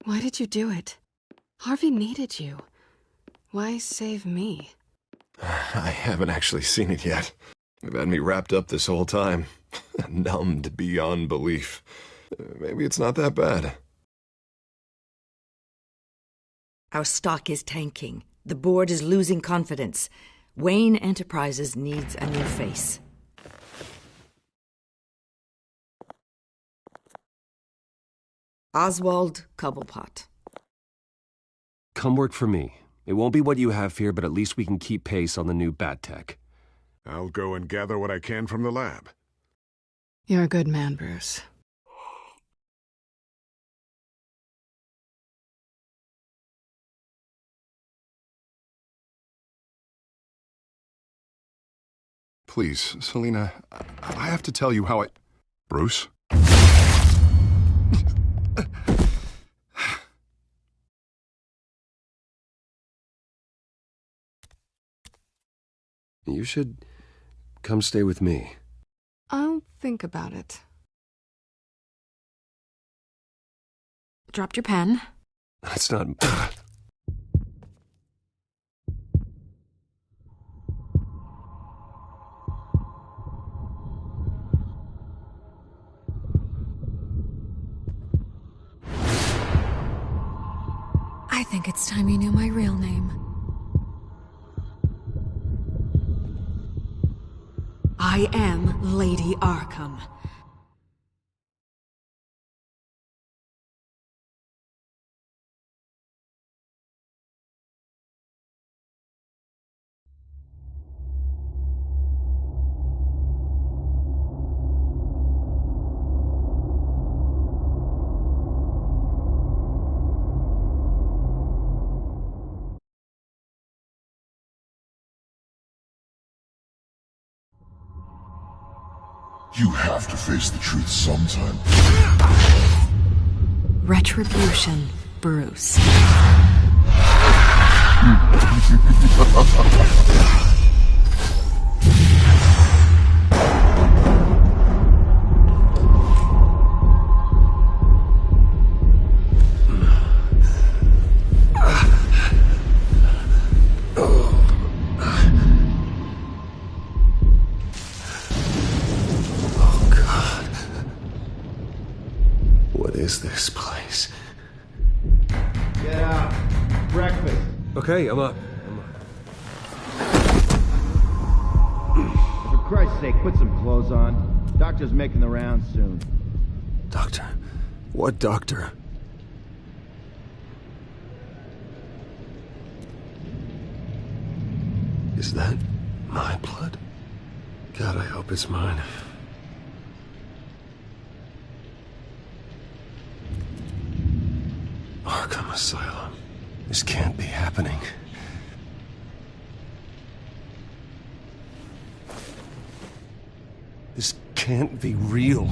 Why did you do it? Harvey needed you. Why save me? I haven't actually seen it yet. They've had me wrapped up this whole time. Numbed beyond belief. Maybe it's not that bad. Our stock is tanking. The board is losing confidence. Wayne Enterprises needs a new face. Oswald Cobblepot. Come work for me. It won't be what you have here, but at least we can keep pace on the new bat tech. I'll go and gather what I can from the lab. You're a good man, Bruce. Please, Selina, I have to tell you how I... Bruce? You should come stay with me. I'll think about it. Dropped your pen. That's not... I think it's time you knew my real name. I am Lady Arkham. You have to face the truth sometime. Retribution, Bruce. What is this place? Get out. Breakfast. Okay, I'm up. For Christ's sake, put some clothes on. Doctor's making the rounds soon. Doctor? What doctor? Is that my blood? God, I hope it's mine. Arkham Asylum. This can't be happening. This can't be real.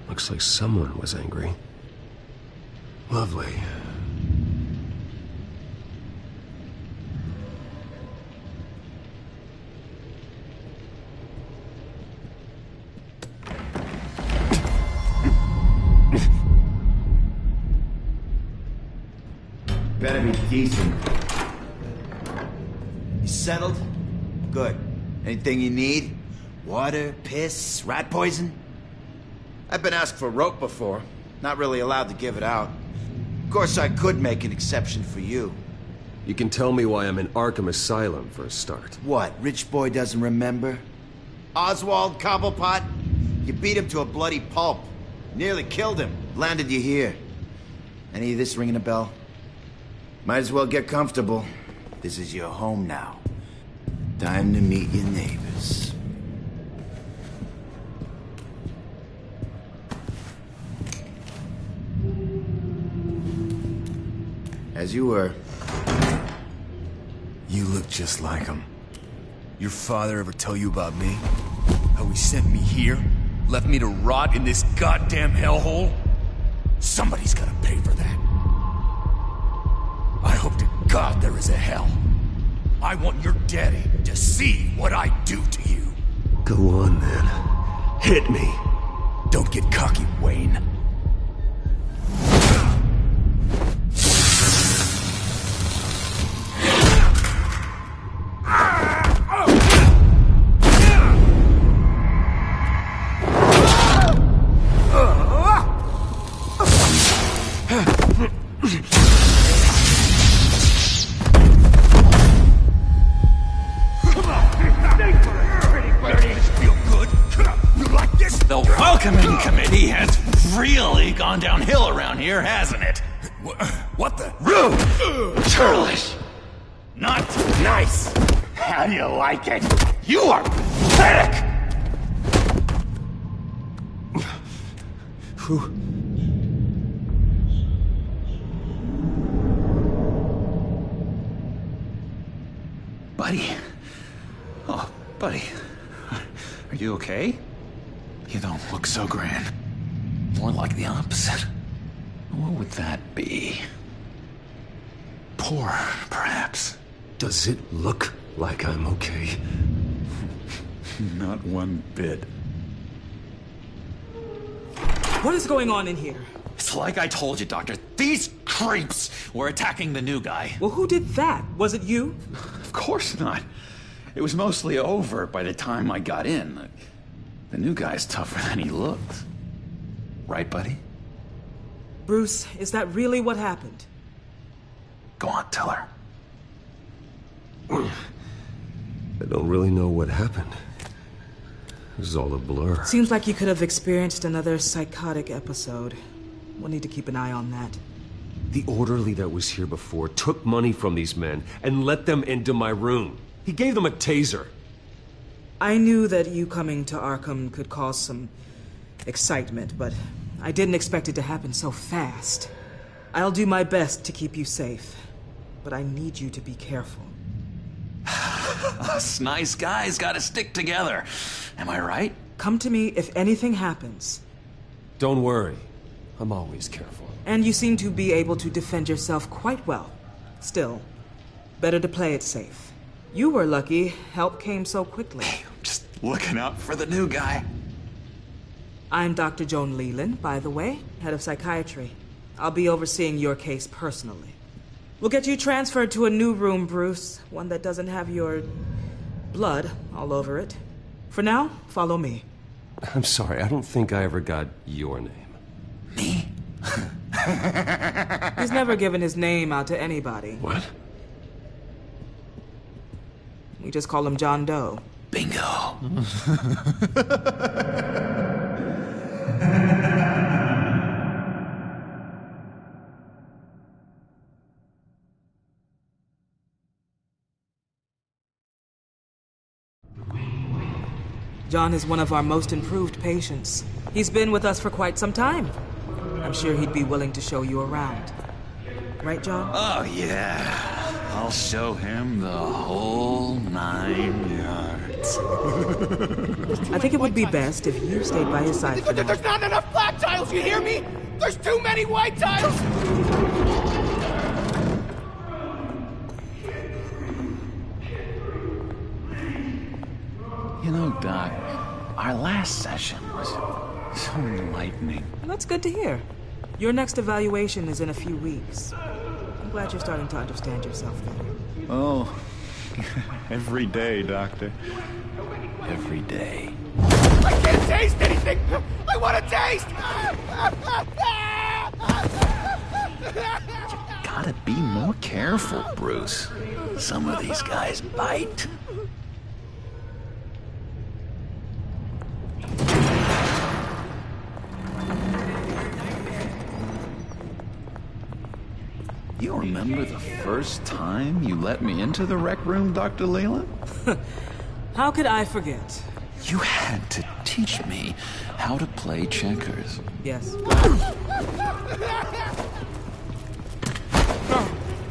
Looks like someone was angry. Lovely. Better be decent. You settled? Good. Anything you need? Water, piss, rat poison? I've been asked for rope before. Not really allowed to give it out. Of course, I could make an exception for you. You can tell me why I'm in Arkham Asylum for a start. What, rich boy doesn't remember? Oswald Cobblepot? You beat him to a bloody pulp. Nearly killed him. Landed you here. Any of this ringing a bell? Might as well get comfortable. This is your home now. Time to meet your neighbors. As you were. You look just like him. Your father ever tell you about me? How he sent me here? Left me to rot in this goddamn hellhole? Somebody's gotta pay for that. I hope to God there is a hell. I want your daddy to see what I do to you. Go on, then. Hit me. Don't get cocky, Wayne. The welcoming committee has really gone downhill around here, hasn't it? What the? Rude! Churlish! Not nice! How do you like it? You are pathetic! Who? Buddy. Oh, buddy. Are you okay? You don't look so grand. More like the opposite. What would that be? Poor, perhaps. Does it look like I'm okay? Not one bit. What is going on in here? It's like I told you, Doctor. These creeps were attacking the new guy. Well, who did that? Was it you? Of course not. It was mostly over by the time I got in. The new guy's tougher than he looks. Right, buddy? Bruce, is that really what happened? Go on, tell her. I don't really know what happened. This is all a blur. Seems like you could have experienced another psychotic episode. We'll need to keep an eye on that. The orderly that was here before took money from these men and let them into my room. He gave them a taser. I knew that you coming to Arkham could cause some excitement, but I didn't expect it to happen so fast. I'll do my best to keep you safe, but I need you to be careful. Us nice guys gotta stick together. Am I right? Come to me if anything happens. Don't worry. I'm always careful. And you seem to be able to defend yourself quite well. Still, better to play it safe. You were lucky help came so quickly. Just looking out for the new guy. I'm Dr. Joan Leland, by the way, head of psychiatry. I'll be overseeing your case personally. We'll get you transferred to a new room, Bruce. One that doesn't have your blood all over it. For now, follow me. I'm sorry, I don't think I ever got your name. Me? He's never given his name out to anybody. What? We just call him John Doe. Bingo. John is one of our most improved patients. He's been with us for quite some time. I'm sure he'd be willing to show you around. Right, John? Oh, yeah. I'll show him the whole 9 yards. I think it would be best if you stayed by his side for now. There's not enough black tiles, you hear me? There's too many white tiles! You know, Doc, our last session was so enlightening. That's good to hear. Your next evaluation is in a few weeks. I'm glad you're starting to understand yourself better. Oh, every day, Doctor. Every day. I can't taste anything! I want to taste! Gotta be more careful, Bruce. Some of these guys bite. You remember the first time you let me into the rec room, Dr. Leland? How could I forget? You had to teach me how to play checkers. Yes.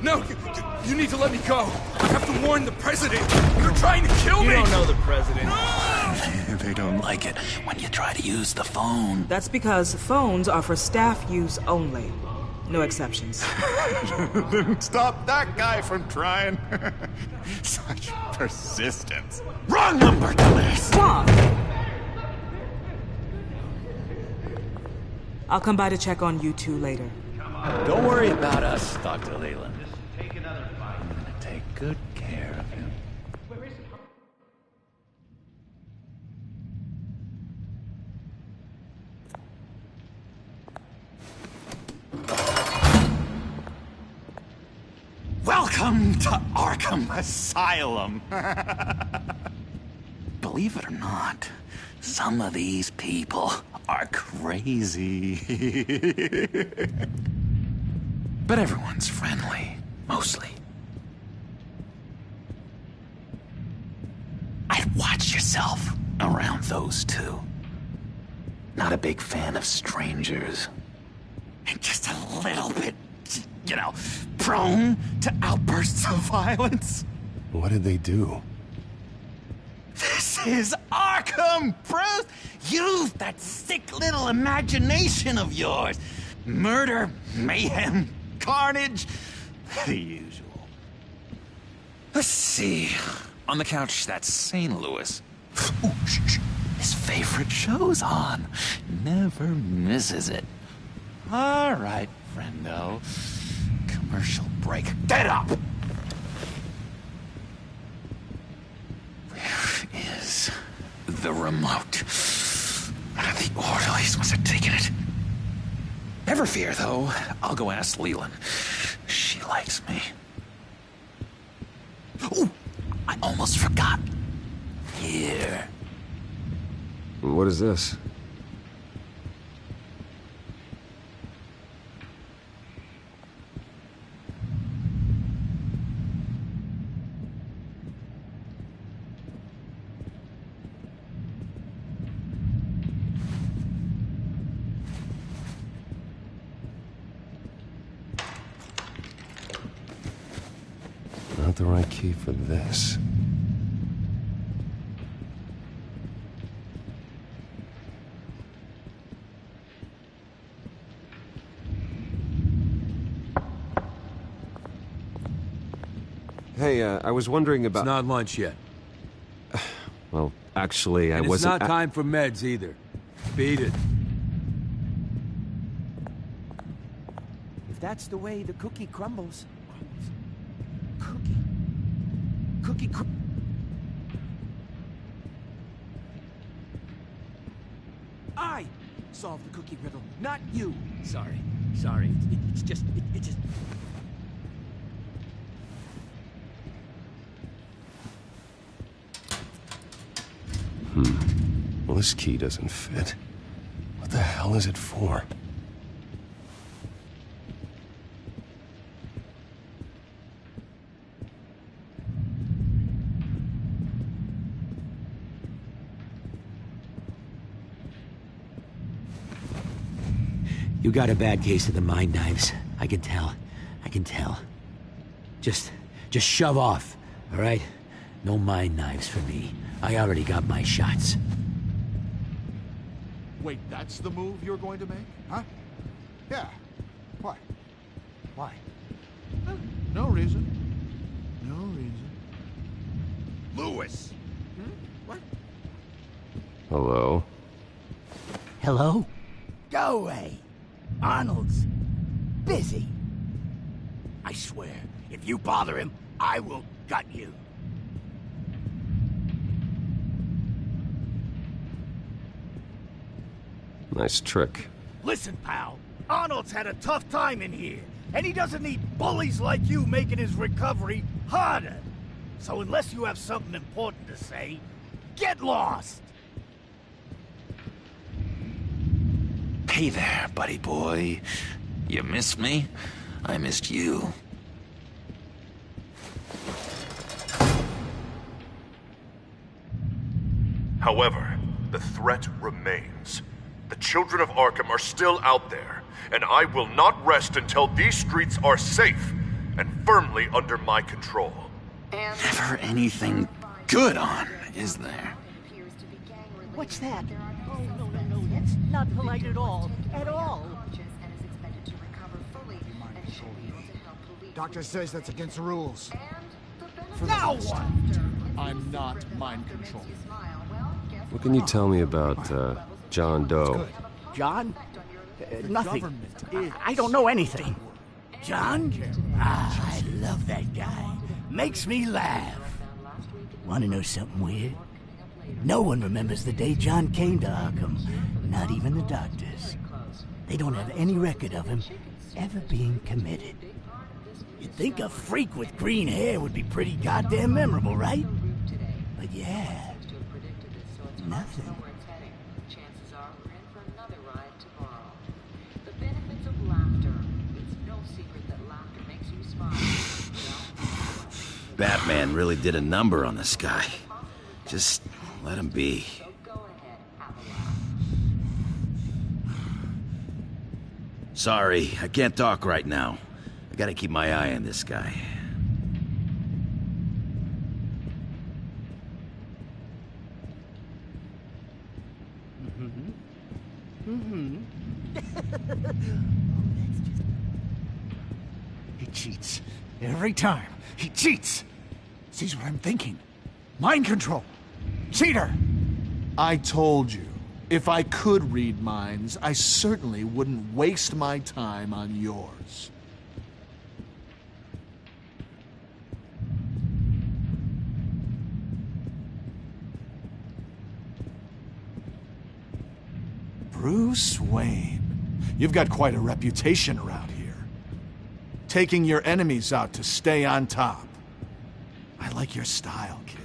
No, You need to let me go. I have to warn the president. You're trying to kill me. You don't know the president. They don't like it when you try to use the phone. That's because phones are for staff use only. No exceptions. Stop that guy from trying. Such persistence. Wrong number, dumbass! What? I'll come by to check on you two later. Don't worry about us, Dr. Leland. Just take another fight. I'm gonna take good care of him. Welcome to Arkham Asylum. Believe it or not, some of these people are crazy. But everyone's friendly, mostly. I'd watch yourself around those two. Not a big fan of strangers. And just a little bit, you know, prone to outbursts of violence. What did they do? This is Arkham, Bruce! Use that sick little imagination of yours. Murder, mayhem, carnage, the usual. Let's see. On the couch, that's St. Louis. Ooh, shh. His favorite show's on. Never misses it. All right, friendo. Commercial break. Get up! Where is the remote? The orderlies must have taken it. Never fear, though. I'll go ask Leland. She likes me. Ooh, I almost forgot. Here. What is this? Not the right key for this. Hey, I was wondering about... It's not lunch yet. Well, actually, I And wasn't... it's not time for meds either. Beat it. If that's the way the cookie crumbles. I solved the cookie riddle, not you. Sorry. It's just... Well, this key doesn't fit. What the hell is it for? You got a bad case of the mind knives. I can tell. Just shove off, all right? No mind knives for me. I already got my shots. Wait, that's the move you're going to make? Huh? Yeah. Why? Why? No reason. Lewis! What? Hello? Hello? Go away. Arnold's busy. I swear, if you bother him, I will gut you. Nice trick. Listen, pal. Arnold's had a tough time in here, and he doesn't need bullies like you making his recovery harder. So unless you have something important to say, get lost! Hey there, buddy boy. You miss me? I missed you. However, the threat remains. The children of Arkham are still out there, and I will not rest until these streets are safe and firmly under my control. Never anything good on, is there? What's that? Oh, no. That's not polite at all. At all. Doctor says that's against the rules. Now what? I'm not mind controlled. What can you tell me about, John Doe? John? Nothing. I don't know anything. John? I love that guy. Makes me laugh. Want to know something weird? No one remembers the day John came to Arkham. Not even the doctors. They don't have any record of him ever being committed. You'd think a freak with green hair would be pretty goddamn memorable, right? But yeah, nothing. Batman really did a number on this guy. Just let him be. Sorry, I can't talk right now. I gotta keep my eye on this guy. He cheats. Every time. He cheats. Sees what I'm thinking. Mind control. Cheater! I told you, if I could read minds, I certainly wouldn't waste my time on yours. Bruce Wayne. You've got quite a reputation around here. Taking your enemies out to stay on top. I like your style, kid.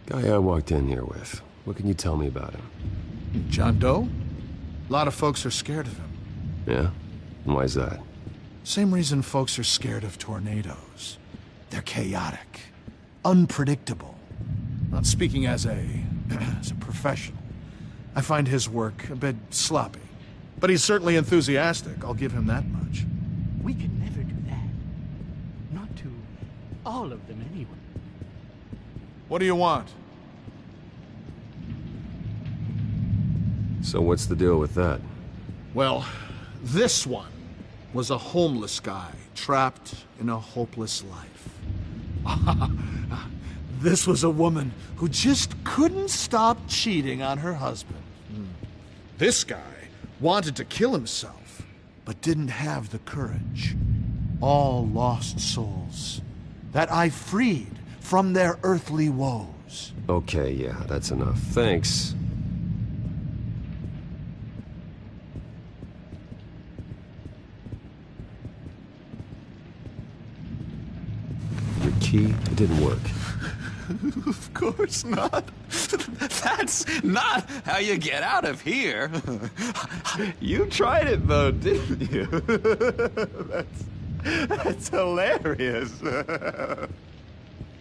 Guy I walked in here with. What can you tell me about him? John Doe? A lot of folks are scared of him. Yeah? And why's that? Same reason folks are scared of tornadoes. They're chaotic, unpredictable. Not speaking as a professional. I find his work a bit sloppy. But he's certainly enthusiastic, I'll give him that much. We could never do that. Not to all of them anyway. What do you want? So what's the deal with that? Well, this one was a homeless guy trapped in a hopeless life. This was a woman who just couldn't stop cheating on her husband. This guy wanted to kill himself, but didn't have the courage. All lost souls that I freed from their earthly woes. Okay, yeah, that's enough. Thanks. Your key, it didn't work. Of course not. That's not how you get out of here. You tried it though, didn't you? That's hilarious.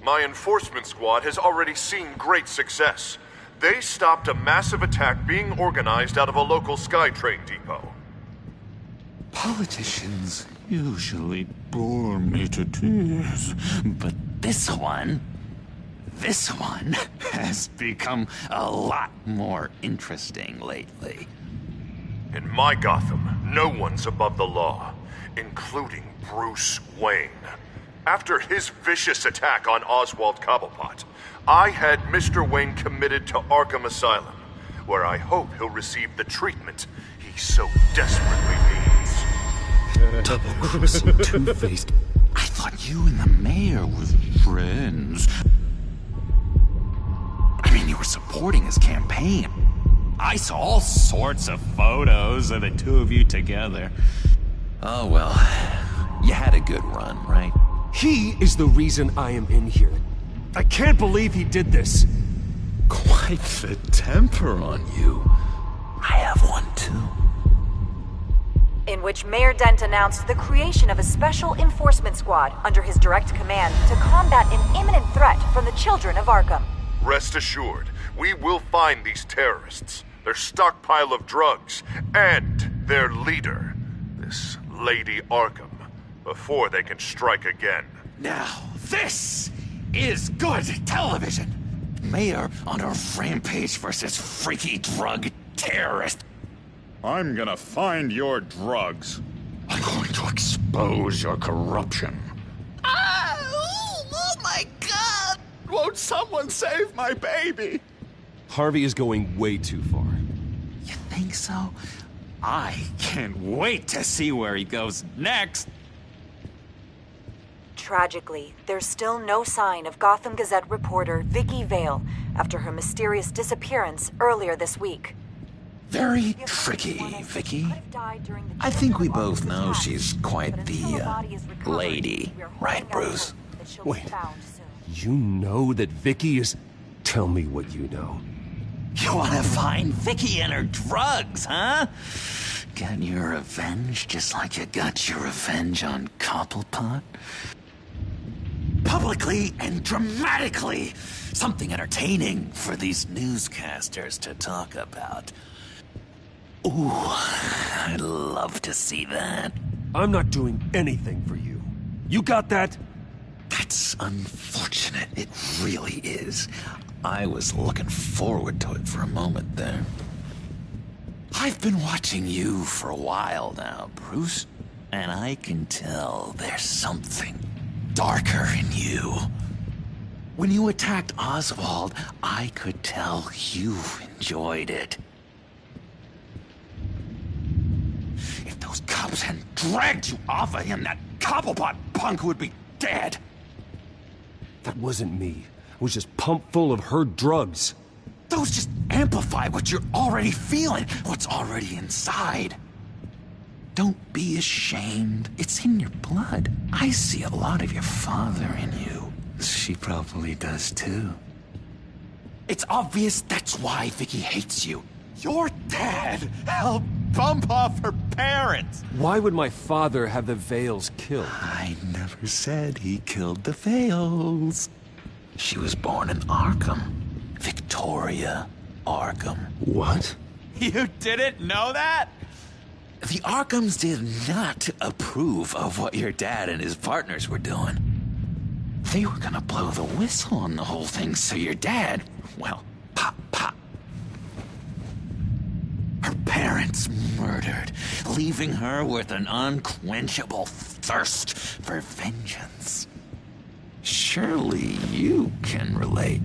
My enforcement squad has already seen great success. They stopped a massive attack being organized out of a local SkyTrain depot. Politicians usually bore me to tears, but this one has become a lot more interesting lately. In my Gotham, no one's above the law, including Bruce Wayne. After his vicious attack on Oswald Cobblepot, I had Mr. Wayne committed to Arkham Asylum, where I hope he'll receive the treatment he so desperately needs. Double-crossing, two-faced. I thought you and the mayor were friends. I mean, you were supporting his campaign. I saw all sorts of photos of the two of you together. Oh, well, you had a good run, right? He is the reason I am in here. I can't believe he did this. Quite the temper on you. I have one too. In which Mayor Dent announced the creation of a special enforcement squad under his direct command to combat an imminent threat from the children of Arkham. Rest assured, we will find these terrorists. their stockpile of drugs, and their leader, this Lady Arkham, before they can strike again. Now, this is good television. Mayor on a rampage versus freaky drug terrorist. I'm gonna find your drugs. I'm going to expose your corruption. Oh my God! Won't someone save my baby? Harvey is going way too far. You think so? I can't wait to see where he goes next. Tragically, there's still no sign of Gotham Gazette reporter Vicky Vale after her mysterious disappearance earlier this week. Very tricky, Vicky. I think we both know she's quite the, lady. Right, Bruce? Wait. You know that Vicky is... Tell me what you know. You wanna find Vicky and her drugs, huh? Get your revenge just like you got your revenge on Cobblepot? Publicly and dramatically! Something entertaining for these newscasters to talk about. Ooh, I'd love to see that. I'm not doing anything for you. You got that? That's unfortunate. It really is. I was looking forward to it for a moment there. I've been watching you for a while now, Bruce, and I can tell there's something darker in you. When you attacked Oswald, I could tell you enjoyed it. If those cops hadn't dragged you off of him, that Cobblepot punk would be dead. That wasn't me. I was just pumped full of her drugs. Those just amplify what you're already feeling, what's already inside. Don't be ashamed. It's in your blood. I see a lot of your father in you. She probably does too. It's obvious that's why Vicky hates you. Your dad helped bump off her parents. Why would my father have the Vales killed? I never said he killed the Vales. She was born in Arkham. Victoria Arkham. What? You didn't know that? The Arkhams did not approve of what your dad and his partners were doing. They were gonna blow the whistle on the whole thing, so your dad, well, pop. Her parents murdered, leaving her with an unquenchable thirst for vengeance. Surely you can relate.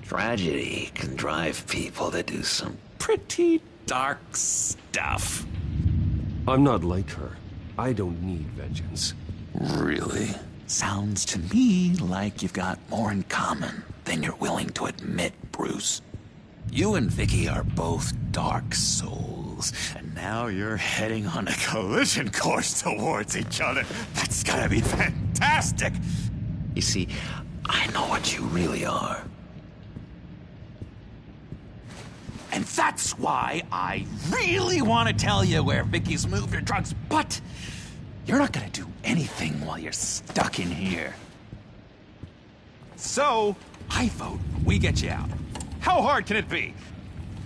Tragedy can drive people to do some pretty dark stuff. I'm not like her. I don't need vengeance. Really? Sounds to me like you've got more in common than you're willing to admit, Bruce. You and Vicky are both dark souls, and now you're heading on a collision course towards each other. That's gotta be fantastic! You see, I know what you really are. And that's why I really want to tell you where Vicky's moved her drugs, but you're not gonna do anything while you're stuck in here. So, I vote we get you out. How hard can it be?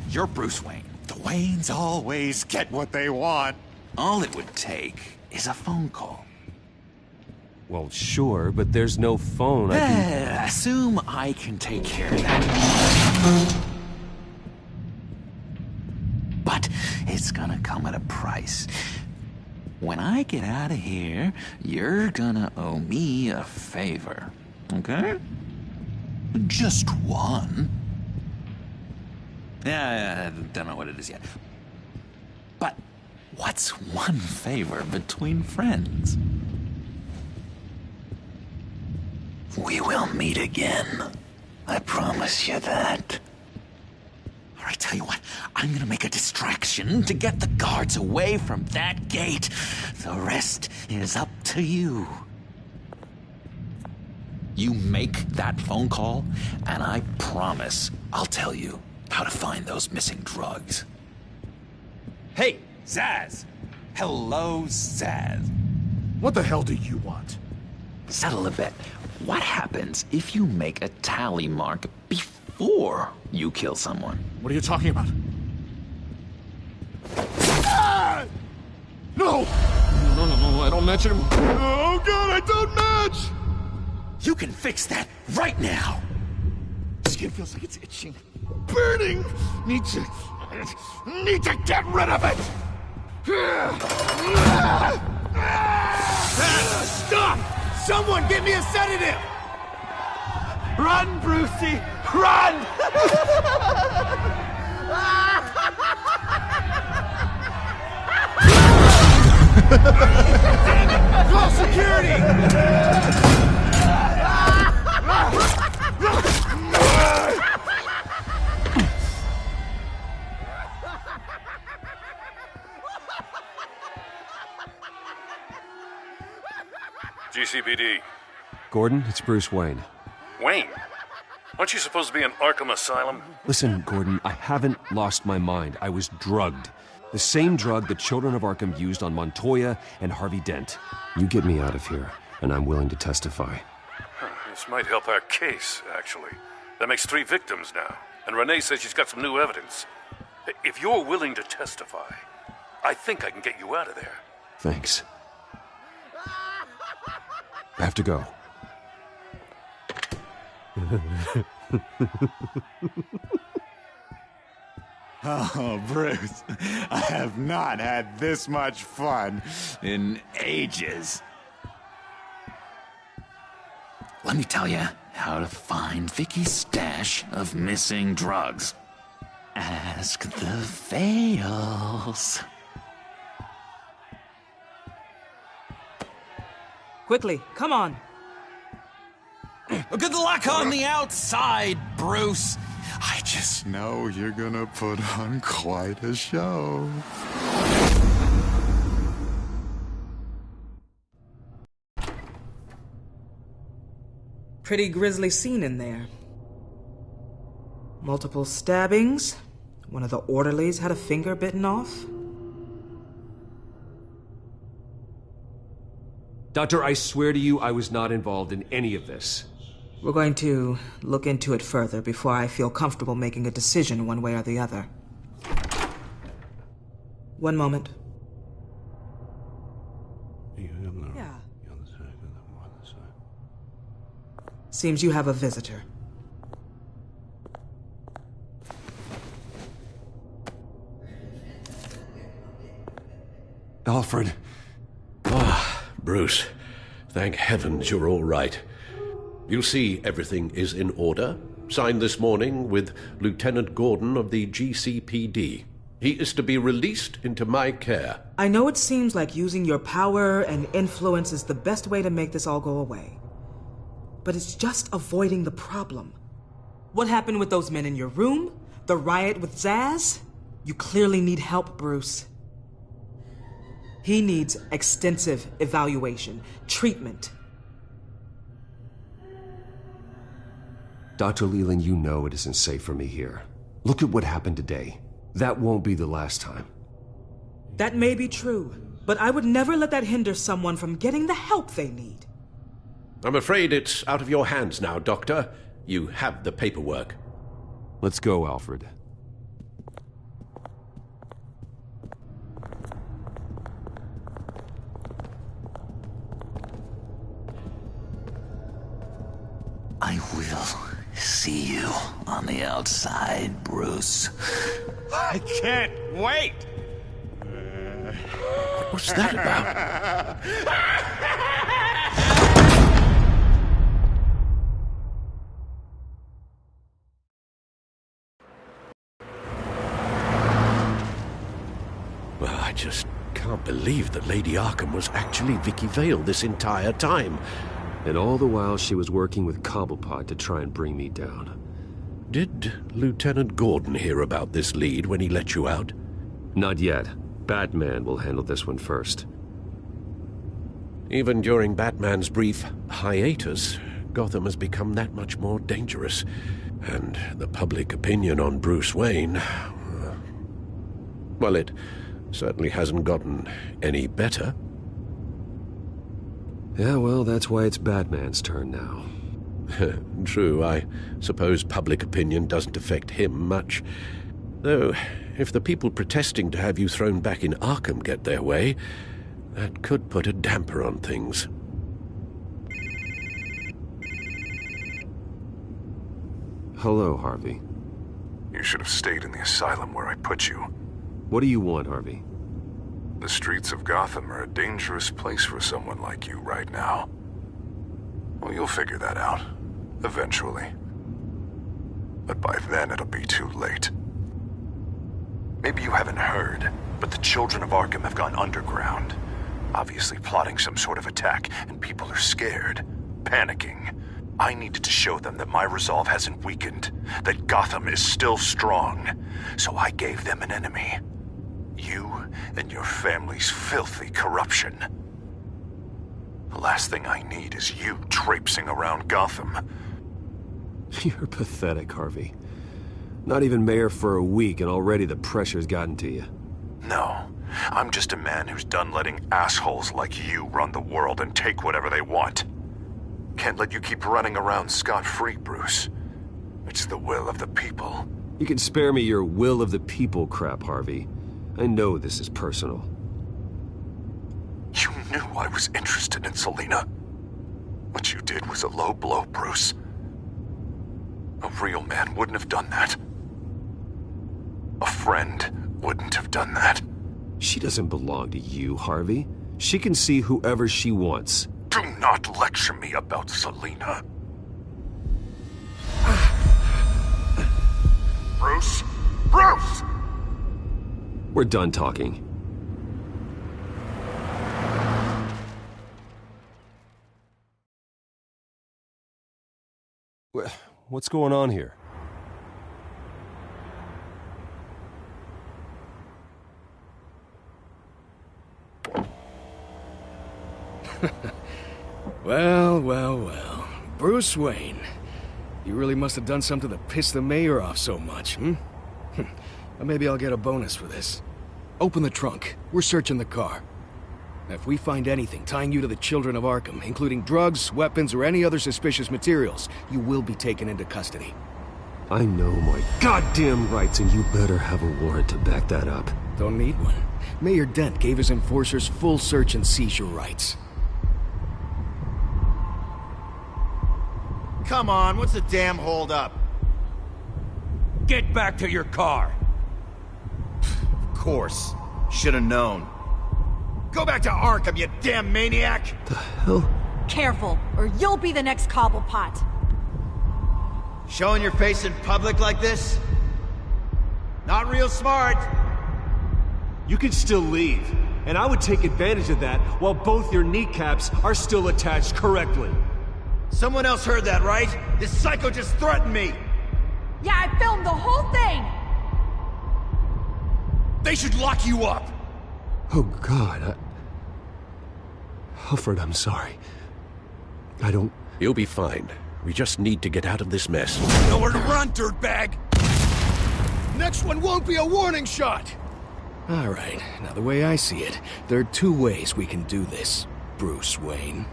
You're Bruce Wayne. The Waynes always get what they want. All it would take is a phone call. Well, sure, but there's no phone. Assume I can take care of that. But it's gonna come at a price. When I get out of here, you're gonna owe me a favor, okay? Just one. Yeah, I don't know what it is yet. But what's one favor between friends? We will meet again. I promise you that. All right, tell you what, I'm gonna make a distraction to get the guards away from that gate. The rest is up to you. You make that phone call, and I promise I'll tell you how to find those missing drugs. Hey, Zaz! Hello, Zaz. What the hell do you want? Settle a bet. What happens if you make a tally mark before before you kill someone. What are you talking about? Ah! No! No, I don't match anymore. Oh, God, I don't match! You can fix that right now! Skin feels like it's itching. Burning! Need to get rid of it! Stop! Someone get me a sedative! Run, Brucey! Run! Call security! GCPD. Gordon, it's Bruce Wayne. Wayne? Aren't you supposed to be in Arkham Asylum? Listen, Gordon, I haven't lost my mind. I was drugged. The same drug the children of Arkham used on Montoya and Harvey Dent. You get me out of here, and I'm willing to testify. This might help our case, actually. That makes 3 victims now, and Renee says she's got some new evidence. If you're willing to testify, I think I can get you out of there. Thanks. I have to go. Oh, Bruce, I have not had this much fun in ages. Let me tell you how to find Vicky's stash of missing drugs. Ask the Vales. Quickly, come on. Good luck on the outside, Bruce. I just know you're gonna put on quite a show. Pretty grisly scene in there. Multiple stabbings. One of the orderlies had a finger bitten off. Doctor, I swear to you I was not involved in any of this. We're going to look into it further before I feel comfortable making a decision one way or the other. One moment. Yeah. Seems you have a visitor. Alfred. Ah, Bruce. Thank heavens you're all right. You'll see everything is in order. Signed this morning with Lieutenant Gordon of the GCPD. He is to be released into my care. I know it seems like using your power and influence is the best way to make this all go away. But it's just avoiding the problem. What happened with those men in your room? The riot with Zaz? You clearly need help, Bruce. He needs extensive evaluation, treatment. Dr. Leland, you know it isn't safe for me here. Look at what happened today. That won't be the last time. That may be true, but I would never let that hinder someone from getting the help they need. I'm afraid it's out of your hands now, Doctor. You have the paperwork. Let's go, Alfred. I will see you on the outside, Bruce. I can't wait! What's that about? Well, I just can't believe that Lady Arkham was actually Vicky Vale this entire time. And all the while she was working with Cobblepot to try and bring me down. Did Lieutenant Gordon hear about this lead when he let you out? Not yet. Batman will handle this one first. Even during Batman's brief hiatus, Gotham has become that much more dangerous. And the public opinion on Bruce Wayne... well, it certainly hasn't gotten any better. Yeah, well, that's why it's Batman's turn now. True, I suppose public opinion doesn't affect him much. Though, if the people protesting to have you thrown back in Arkham get their way, that could put a damper on things. Hello, Harvey. You should have stayed in the asylum where I put you. What do you want, Harvey? The streets of Gotham are a dangerous place for someone like you right now. Well, you'll figure that out. Eventually. But by then it'll be too late. Maybe you haven't heard, but the children of Arkham have gone underground. Obviously plotting some sort of attack, and people are scared. Panicking. I needed to show them that my resolve hasn't weakened. That Gotham is still strong. So I gave them an enemy. You and your family's filthy corruption. The last thing I need is you traipsing around Gotham. You're pathetic, Harvey. Not even mayor for a week and already the pressure's gotten to you. No, I'm just a man who's done letting assholes like you run the world and take whatever they want. Can't let you keep running around scot-free, Bruce. It's the will of the people. You can spare me your will of the people crap, Harvey. I know this is personal. You knew I was interested in Selina. What you did was a low blow, Bruce. A real man wouldn't have done that. A friend wouldn't have done that. She doesn't belong to you, Harvey. She can see whoever she wants. Do not lecture me about Selina. Bruce? Bruce! We're done talking. What's going on here? Well. Bruce Wayne. You really must have done something to piss the mayor off so much, hmm? Well, maybe I'll get a bonus for this. Open the trunk. We're searching the car. If we find anything tying you to the children of Arkham, including drugs, weapons, or any other suspicious materials, you will be taken into custody. I know my goddamn rights, and you better have a warrant to back that up. Don't need one. Mayor Dent gave his enforcers full search and seizure rights. Come on, what's the damn holdup? Get back to your car! Of course. Should've known. Go back to Arkham, you damn maniac! The hell? Careful, or you'll be the next Cobblepot. Showing your face in public like this? Not real smart. You can still leave, and I would take advantage of that while both your kneecaps are still attached correctly. Someone else heard that, right? This psycho just threatened me! Yeah, I filmed the whole thing! They should lock you up! Oh, God, Alfred, I'm sorry. I don't... You'll be fine. We just need to get out of this mess. Nowhere to run, dirtbag! Next one won't be a warning shot! Alright, now the way I see it, there are two ways we can do this, Bruce Wayne.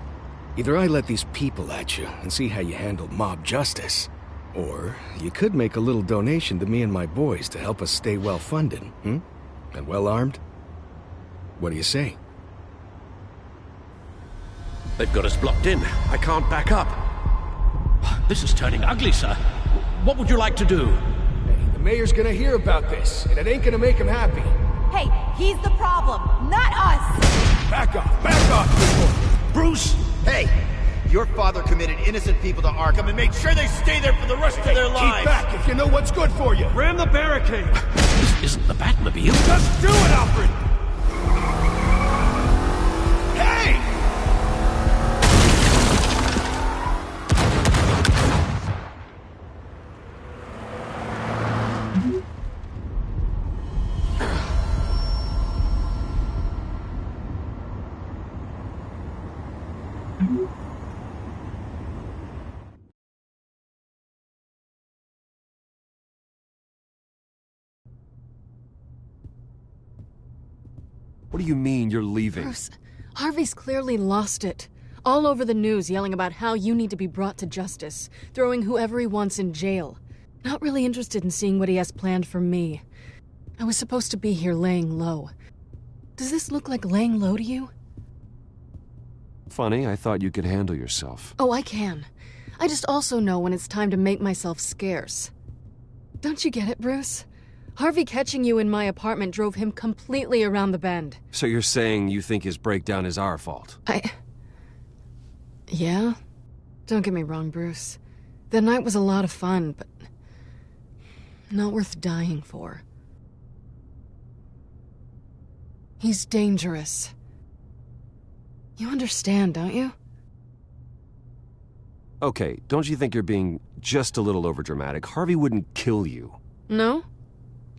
Either I let these people at you and see how you handle mob justice, or you could make a little donation to me and my boys to help us stay well-funded, hmm? And well-armed? What do you say? They've got us blocked in. I can't back up. This is turning ugly, sir. What would you like to do? Hey, the mayor's gonna hear about this, and it ain't gonna make him happy. Hey, he's the problem, not us! Back off, people! Bruce! Hey! Your father committed innocent people to Arkham and made sure they stay there for the rest of their lives! Keep back if you know what's good for you! Ram the barricade! This isn't the Batmobile. Just do it, Alfred! Hey! What do you mean you're leaving? Bruce, Harvey's clearly lost it. All over the news yelling about how you need to be brought to justice, throwing whoever he wants in jail. Not really interested in seeing what he has planned for me. I was supposed to be here laying low. Does this look like laying low to you? Funny, I thought you could handle yourself. Oh, I can. I just also know when it's time to make myself scarce. Don't you get it, Bruce? Harvey catching you in my apartment drove him completely around the bend. So you're saying you think his breakdown is our fault? Yeah? Don't get me wrong, Bruce. The night was a lot of fun, but not worth dying for. He's dangerous. You understand, don't you? Okay, don't you think you're being just a little overdramatic? Harvey wouldn't kill you. No?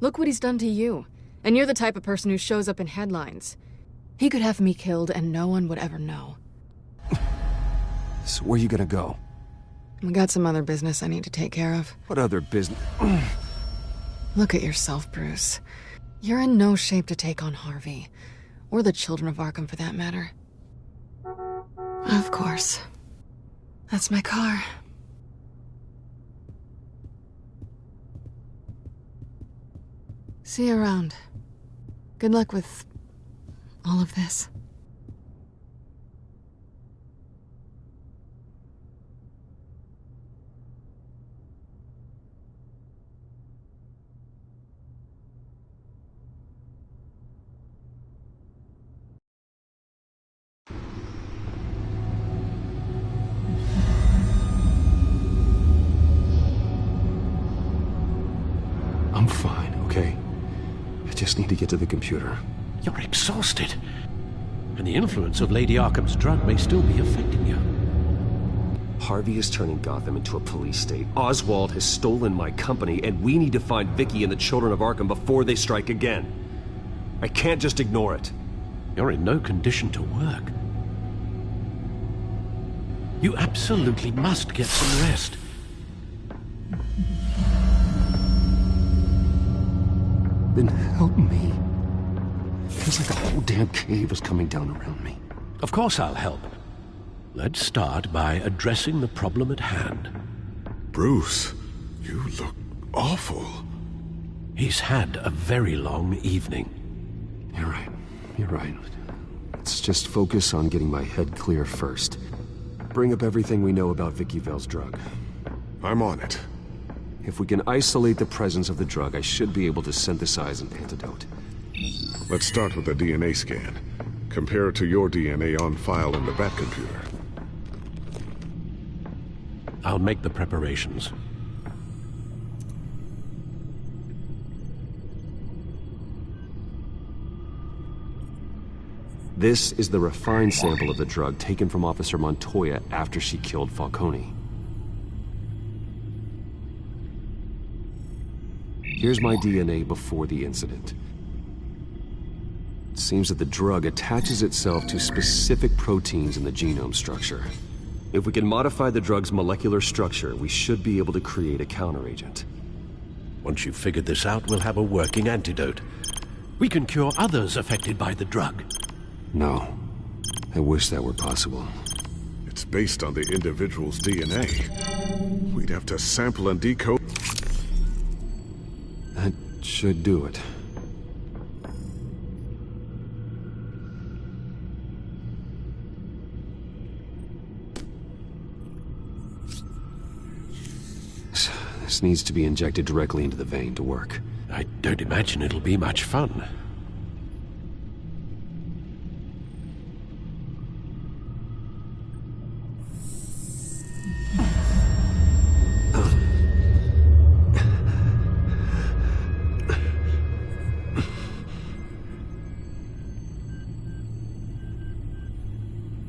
Look what he's done to you. And you're the type of person who shows up in headlines. He could have me killed and no one would ever know. So where are you gonna go? I got some other business I need to take care of. What other business? Look at yourself, Bruce. You're in no shape to take on Harvey. Or the children of Arkham, for that matter. Of course. That's my car. See you around. Good luck with all of this. I'm fine, okay? I just need to get to the computer. You're exhausted. And the influence of Lady Arkham's drug may still be affecting you. Harvey is turning Gotham into a police state. Oswald has stolen my company, and we need to find Vicky and the children of Arkham before they strike again. I can't just ignore it. You're in no condition to work. You absolutely must get some rest. Then help me. It feels like a whole damn cave is coming down around me. Of course I'll help. Let's start by addressing the problem at hand. Bruce, you look awful. He's had a very long evening. You're right. You're right. Let's just focus on getting my head clear first. Bring up everything we know about Vicky Vale's drug. I'm on it. If we can isolate the presence of the drug, I should be able to synthesize an antidote. Let's start with a DNA scan. Compare it to your DNA on file in the Batcomputer. I'll make the preparations. This is the refined sample of the drug taken from Officer Montoya after she killed Falcone. Here's my DNA before the incident. It seems that the drug attaches itself to specific proteins in the genome structure. If we can modify the drug's molecular structure, we should be able to create a counteragent. Once you've figured this out, we'll have a working antidote. We can cure others affected by the drug. No. I wish that were possible. It's based on the individual's DNA. We'd have to sample and decode. That should do it. This needs to be injected directly into the vein to work. I don't imagine it'll be much fun.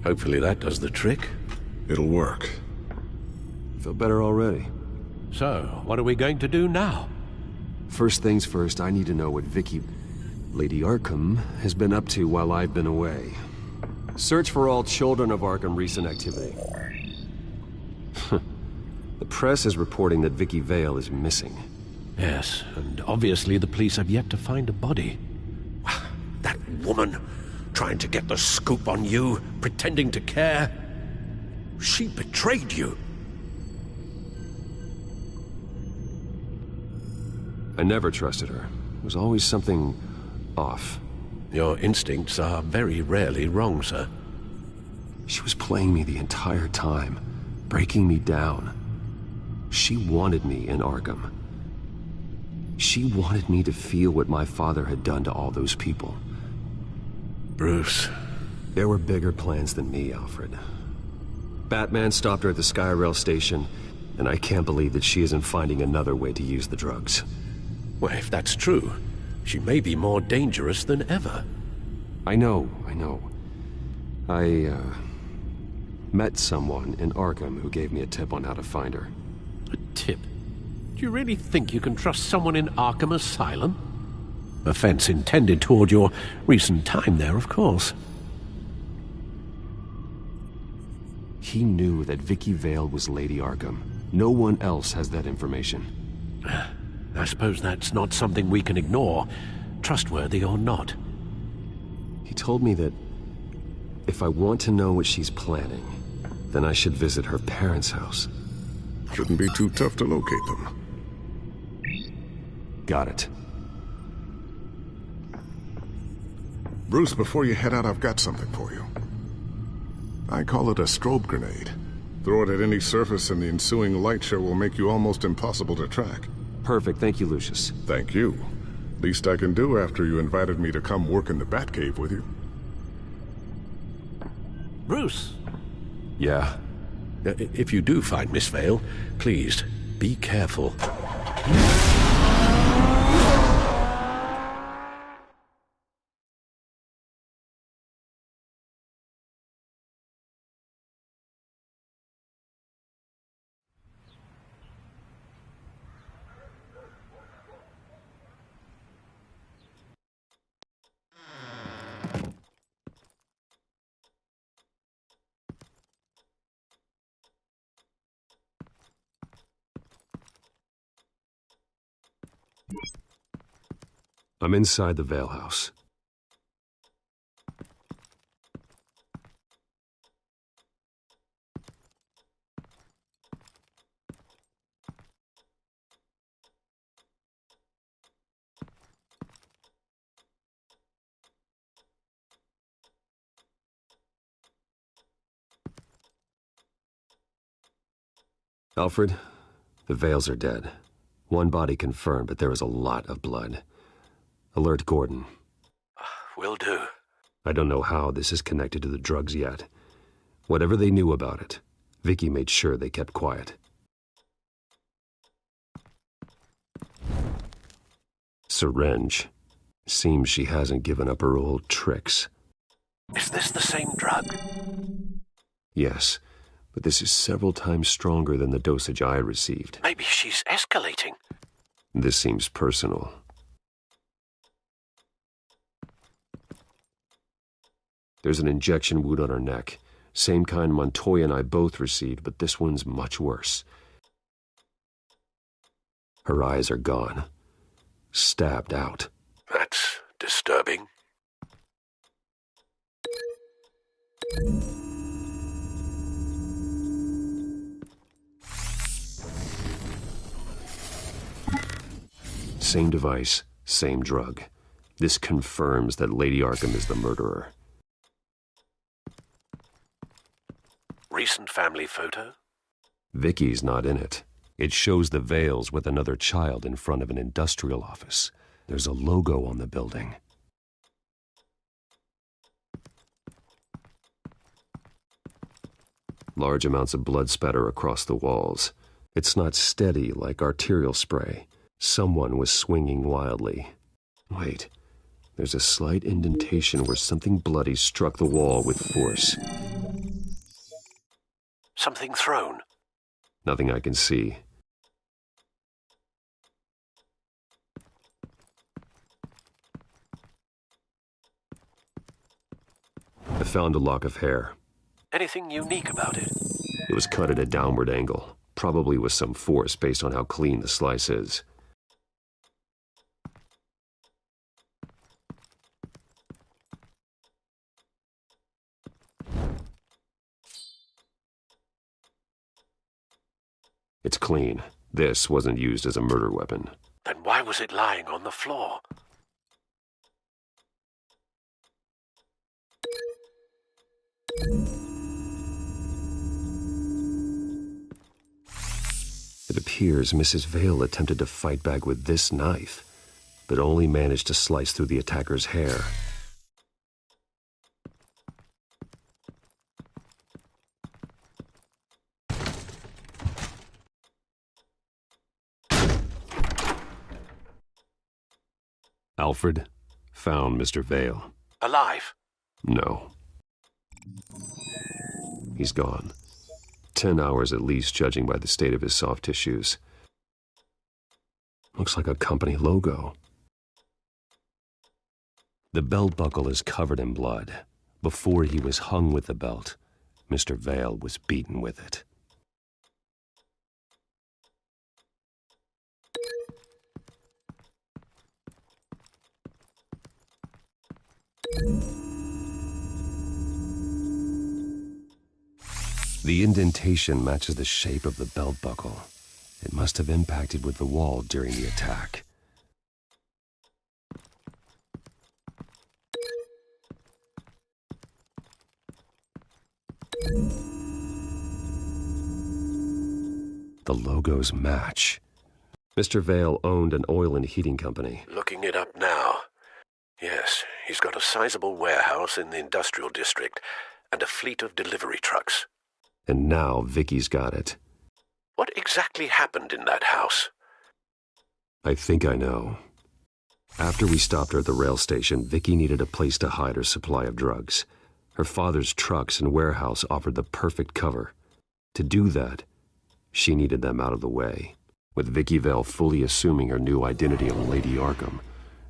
Hopefully that does the trick. It'll work. Feel better already. So, what are we going to do now? First things first, I need to know what Vicky, Lady Arkham, has been up to while I've been away. Search for all children of Arkham recent activity. The press is reporting that Vicky Vale is missing. Yes, and obviously the police have yet to find a body. That woman, trying to get the scoop on you, pretending to care. She betrayed you. I never trusted her. There was always something off. Your instincts are very rarely wrong, sir. She was playing me the entire time, breaking me down. She wanted me in Arkham. She wanted me to feel what my father had done to all those people. Bruce. There were bigger plans than me, Alfred. Batman stopped her at the Skyrail station, and I can't believe that she isn't finding another way to use the drugs. Well, if that's true, she may be more dangerous than ever. I know. I met someone in Arkham who gave me a tip on how to find her. A tip? Do you really think you can trust someone in Arkham Asylum? Offense intended toward your recent time there, of course. He knew that Vicky Vale was Lady Arkham. No one else has that information. I suppose that's not something we can ignore, trustworthy or not. He told me that if I want to know what she's planning, then I should visit her parents' house. Shouldn't be too tough to locate them. Got it. Bruce, before you head out, I've got something for you. I call it a strobe grenade. Throw it at any surface and the ensuing light show will make you almost impossible to track. Perfect. Thank you, Lucius. Thank you. Least I can do after you invited me to come work in the Batcave with you. Bruce? Yeah? If you do find Miss Vale, please, be careful. I'm inside the Vale house. Alfred, the Vales are dead. One body confirmed, but there is a lot of blood. Alert Gordon. Will do. I don't know how this is connected to the drugs yet. Whatever they knew about it, Vicky made sure they kept quiet. Syringe. Seems she hasn't given up her old tricks. Is this the same drug? Yes, but this is several times stronger than the dosage I received. Maybe she's escalating. This seems personal. There's an injection wound on her neck. Same kind Montoya and I both received, but this one's much worse. Her eyes are gone. Stabbed out. That's disturbing. Same device, same drug. This confirms that Lady Arkham is the murderer. Recent family photo? Vicky's not in it. It shows the Vales with another child in front of an industrial office. There's a logo on the building. Large amounts of blood spatter across the walls. It's not steady like arterial spray. Someone was swinging wildly. Wait, there's a slight indentation where something bloody struck the wall with force. Something thrown? Nothing I can see. I found a lock of hair. Anything unique about it? It was cut at a downward angle, probably with some force based on how clean the slice is. It's clean. This wasn't used as a murder weapon. Then why was it lying on the floor? It appears Mrs. Vale attempted to fight back with this knife, but only managed to slice through the attacker's hair. Alfred found Mr. Vale. Alive? No. He's gone. 10 hours at least, judging by the state of his soft tissues. Looks like a company logo. The belt buckle is covered in blood. Before he was hung with the belt, Mr. Vale was beaten with it. The indentation matches the shape of the belt buckle. It must have impacted with the wall during the attack. The logos match. Mr. Vale owned an oil and heating company. Looking it up now. Yes, he's got a sizable warehouse in the industrial district and a fleet of delivery trucks. And now Vicky's got it. What exactly happened in that house? I think I know. After we stopped her at the rail station, Vicky needed a place to hide her supply of drugs. Her father's trucks and warehouse offered the perfect cover. To do that, she needed them out of the way. With Vicky Vale fully assuming her new identity of Lady Arkham,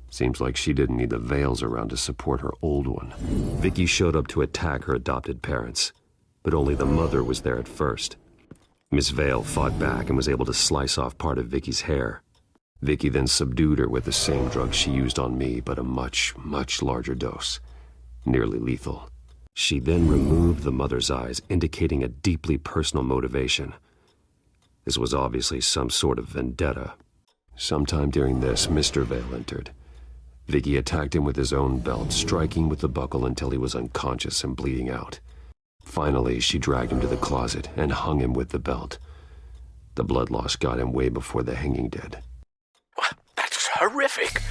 seems like she didn't need the Vales around to support her old one. Vicky showed up to attack her adopted parents, but only the mother was there at first. Miss Vale fought back and was able to slice off part of Vicky's hair. Vicky then subdued her with the same drug she used on me, but a much, much larger dose. Nearly lethal. She then removed the mother's eyes, indicating a deeply personal motivation. This was obviously some sort of vendetta. Sometime during this, Mr. Vale entered. Vicky attacked him with his own belt, striking with the buckle until he was unconscious and bleeding out. Finally, she dragged him to the closet and hung him with the belt. The blood loss got him way before the hanging did. That's horrific.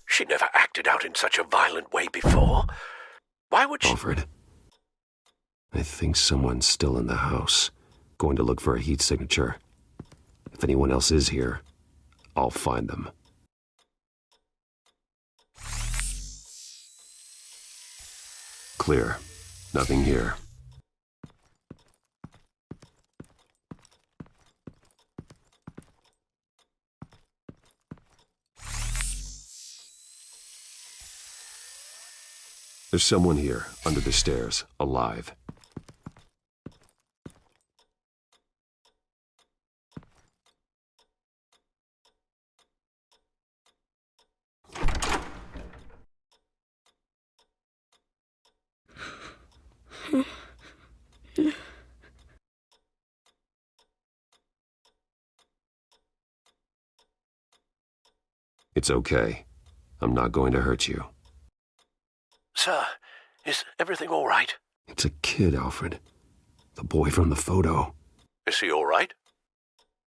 She never acted out in such a violent way before. Why would she... Alfred, I think someone's still in the house. Going to look for a heat signature. If anyone else is here, I'll find them. Clear. Nothing here. There's someone here, under the stairs, alive. It's okay. I'm not going to hurt you. Sir, is everything all right? It's a kid, Alfred. The boy from the photo. Is he all right?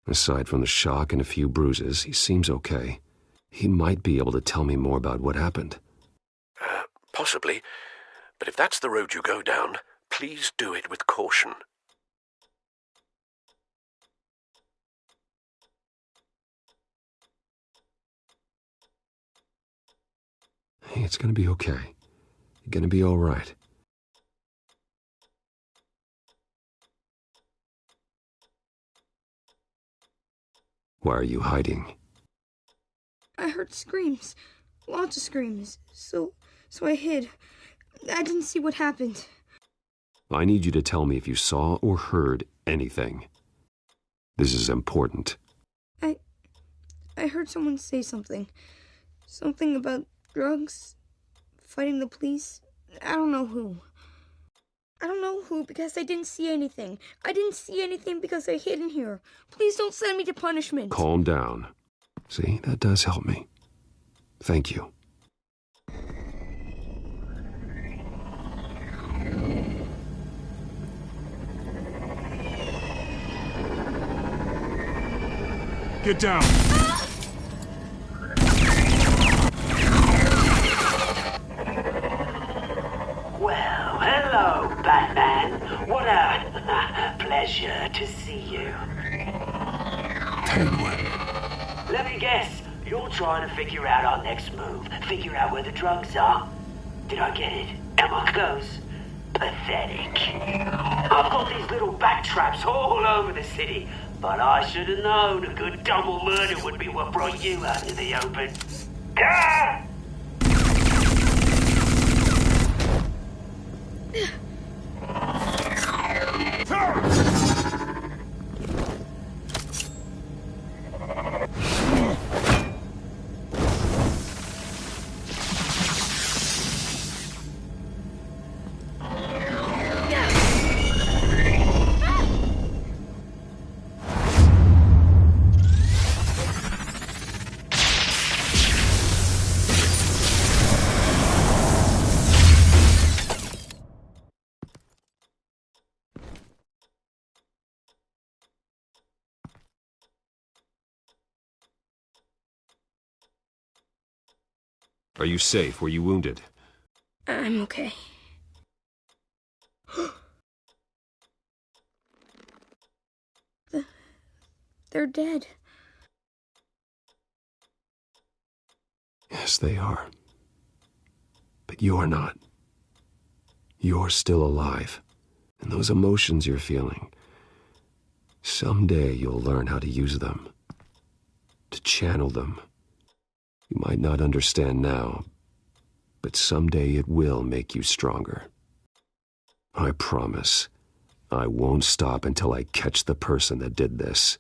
Aside from the shock and a few bruises, he seems okay. He might be able to tell me more about what happened. Possibly. But if that's the road you go down, please do it with caution. Hey, it's gonna be okay. You're gonna be all right. Why are you hiding? I heard screams. Lots of screams. So I hid. I didn't see what happened. I need you to tell me if you saw or heard anything. This is important. I heard someone say something. Something about drugs, fighting the police. I don't know who. I don't know who, because I didn't see anything. I didn't see anything because I hid in here. Please don't send me to punishment. Calm down. See, that does help me. Thank you. Get down! Well, hello, Batman. What a pleasure to see you. Penguin. Let me guess, you're trying to figure out our next move. Figure out where the drugs are. Did I get it? Am I close? Pathetic. I've got these little bat traps all over the city, but I should have known a good double murder would be what brought you out into the open. Ah! Are you safe? Were you wounded? I'm okay. They're dead. Yes, they are. But you're not. You're still alive. And those emotions you're feeling, someday you'll learn how to use them. To channel them. You might not understand now, but someday it will make you stronger. I promise, I won't stop until I catch the person that did this.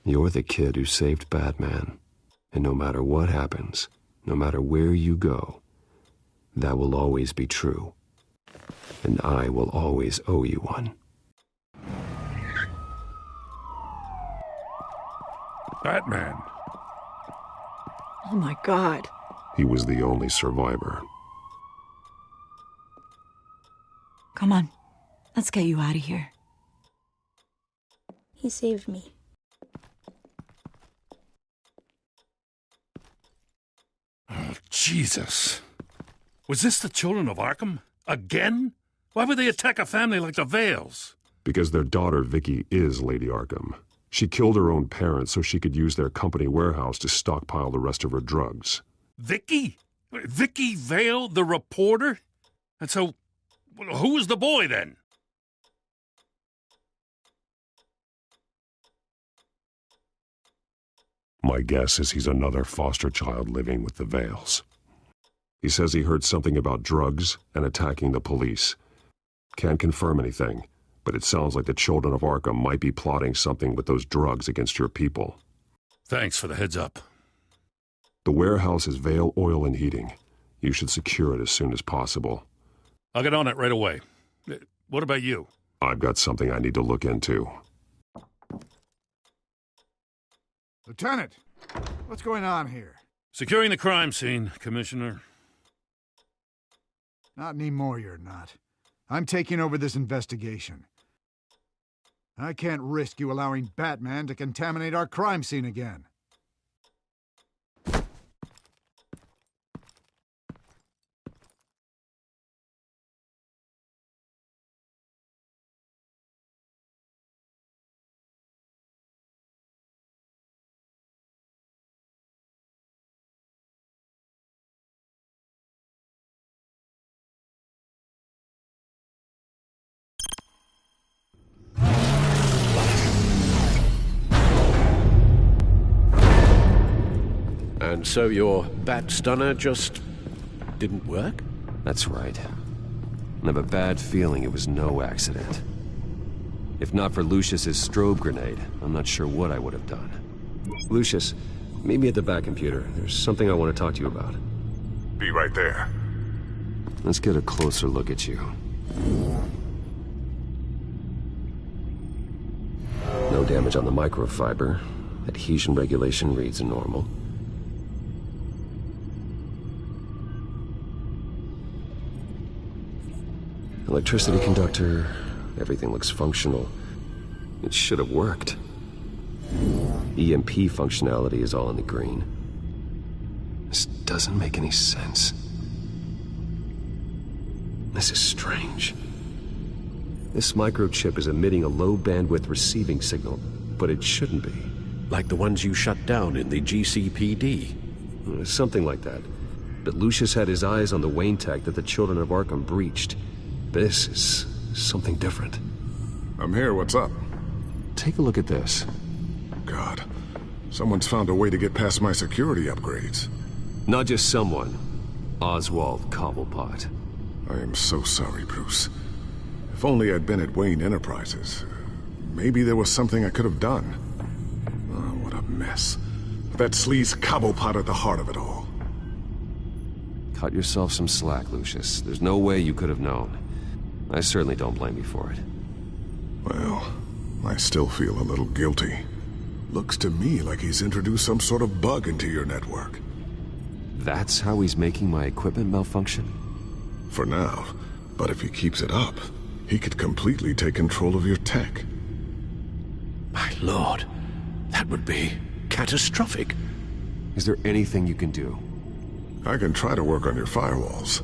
You're the kid who saved Batman, and no matter what happens, no matter where you go, that will always be true, and I will always owe you one. Batman. Oh my God. He was the only survivor. Come on. Let's get you out of here. He saved me. Oh, Jesus. Was this the children of Arkham? Again? Why would they attack a family like the Vales? Because their daughter, Vicky, is Lady Arkham. She killed her own parents so she could use their company warehouse to stockpile the rest of her drugs. Vicky? Vicky Vale, the reporter? And so, who was the boy then? My guess is he's another foster child living with the Vales. He says he heard something about drugs and attacking the police. Can't confirm anything, but it sounds like the children of Arkham might be plotting something with those drugs against your people. Thanks for the heads up. The warehouse is Vale Oil and Heating. You should secure it as soon as possible. I'll get on it right away. What about you? I've got something I need to look into. Lieutenant, what's going on here? Securing the crime scene, Commissioner. Not anymore, you're not. I'm taking over this investigation. I can't risk you allowing Batman to contaminate our crime scene again. And so your bat stunner just didn't work? That's right. I have a bad feeling it was no accident. If not for Lucius's strobe grenade, I'm not sure what I would have done. Lucius, Meet me at the back computer. There's something I want to talk to you about. Be right there. Let's get a closer look at you. No damage on the microfiber. Adhesion regulation reads normal. Electricity conductor. Everything looks functional. It should have worked. EMP functionality is all in the green. This doesn't make any sense. This is strange. This microchip is emitting a low-bandwidth receiving signal, but it shouldn't be. Like the ones you shut down in the GCPD? Something like that. But Lucius had his eyes on the Wayne tech that the Children of Arkham breached. This is something different. I'm here, what's up? Take a look at this. God, someone's found a way to get past my security upgrades. Not just someone. Oswald Cobblepot. I am so sorry, Bruce. If only I'd been at Wayne Enterprises. Maybe there was something I could have done. Oh, what a mess. That sleaze Cobblepot at the heart of it all. Cut yourself some slack, Lucius. There's no way you could have known. I certainly don't blame you for it. Well, I still feel a little guilty. Looks to me like he's introduced some sort of bug into your network. That's how he's making my equipment malfunction? For now. But if he keeps it up, he could completely take control of your tech. My lord, that would be catastrophic. Is there anything you can do? I can try to work on your firewalls.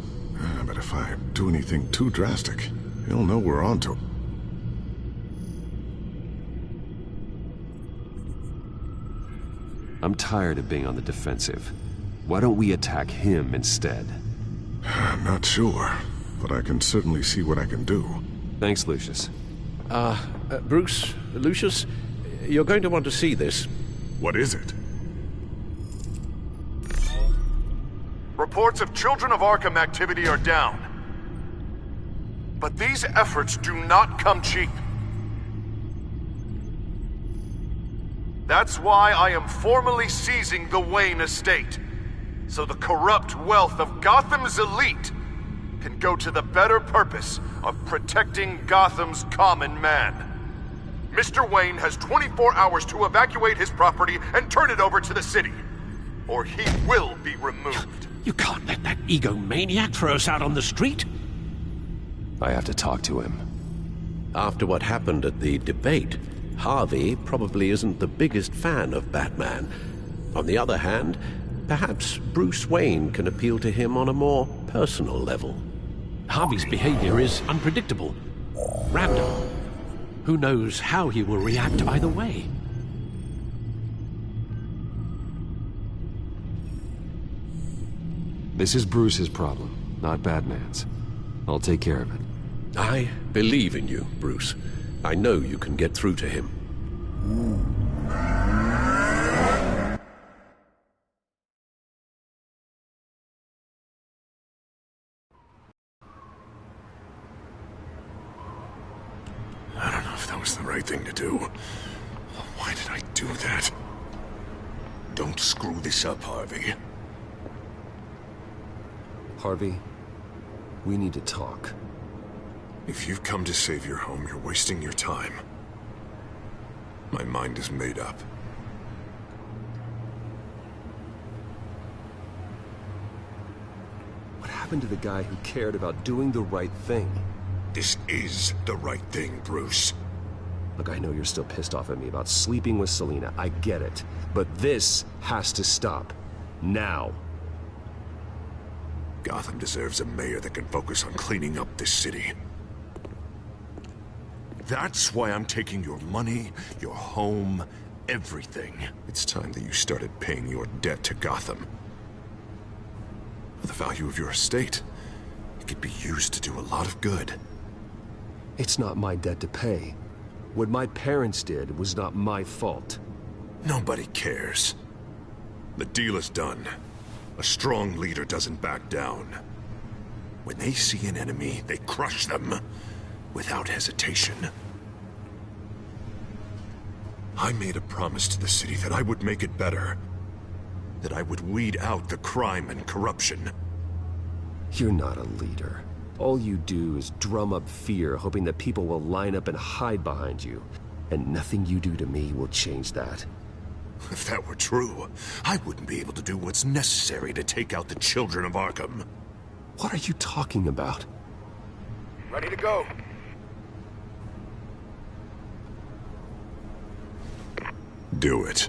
But if I do anything too drastic, he'll know we're onto it. I'm tired of being on the defensive. Why don't we attack him instead? I'm not sure, but I can certainly see what I can do. Thanks, Lucius. Bruce, Lucius, you're going to want to see this. What is it? Reports of Children of Arkham activity are down. But these efforts do not come cheap. That's why I am formally seizing the Wayne estate, so the corrupt wealth of Gotham's elite can go to the better purpose of protecting Gotham's common man. Mr. Wayne has 24 hours to evacuate his property and turn it over to the city, or he will be removed. You can't let that egomaniac throw us out on the street. I have to talk to him. After what happened at the debate, Harvey probably isn't the biggest fan of Batman. On the other hand, perhaps Bruce Wayne can appeal to him on a more personal level. Harvey's behavior is unpredictable, random. Who knows how he will react either way? This is Bruce's problem, not Batman's. I'll take care of it. I believe in you, Bruce. I know you can get through to him. I don't know if that was the right thing to do. Why did I do that? Don't screw this up, Harvey. Harvey, we need to talk. If you've come to save your home, you're wasting your time. My mind is made up. What happened to the guy who cared about doing the right thing? This is the right thing, Bruce. Look, I know you're still pissed off at me about sleeping with Selina. I get it. But this has to stop. Now. Gotham deserves a mayor that can focus on cleaning up this city. That's why I'm taking your money, your home, everything. It's time that you started paying your debt to Gotham. For the value of your estate, it could be used to do a lot of good. It's not my debt to pay. What my parents did was not my fault. Nobody cares. The deal is done. A strong leader doesn't back down. When they see an enemy, they crush them without hesitation. I made a promise to the city that I would make it better. that I would weed out the crime and corruption. You're not a leader. All you do is drum up fear, hoping that people will line up and hide behind you. And nothing you do to me will change that. If that were true, I wouldn't be able to do what's necessary to take out the children of Arkham. What are you talking about? Ready to go. Do it.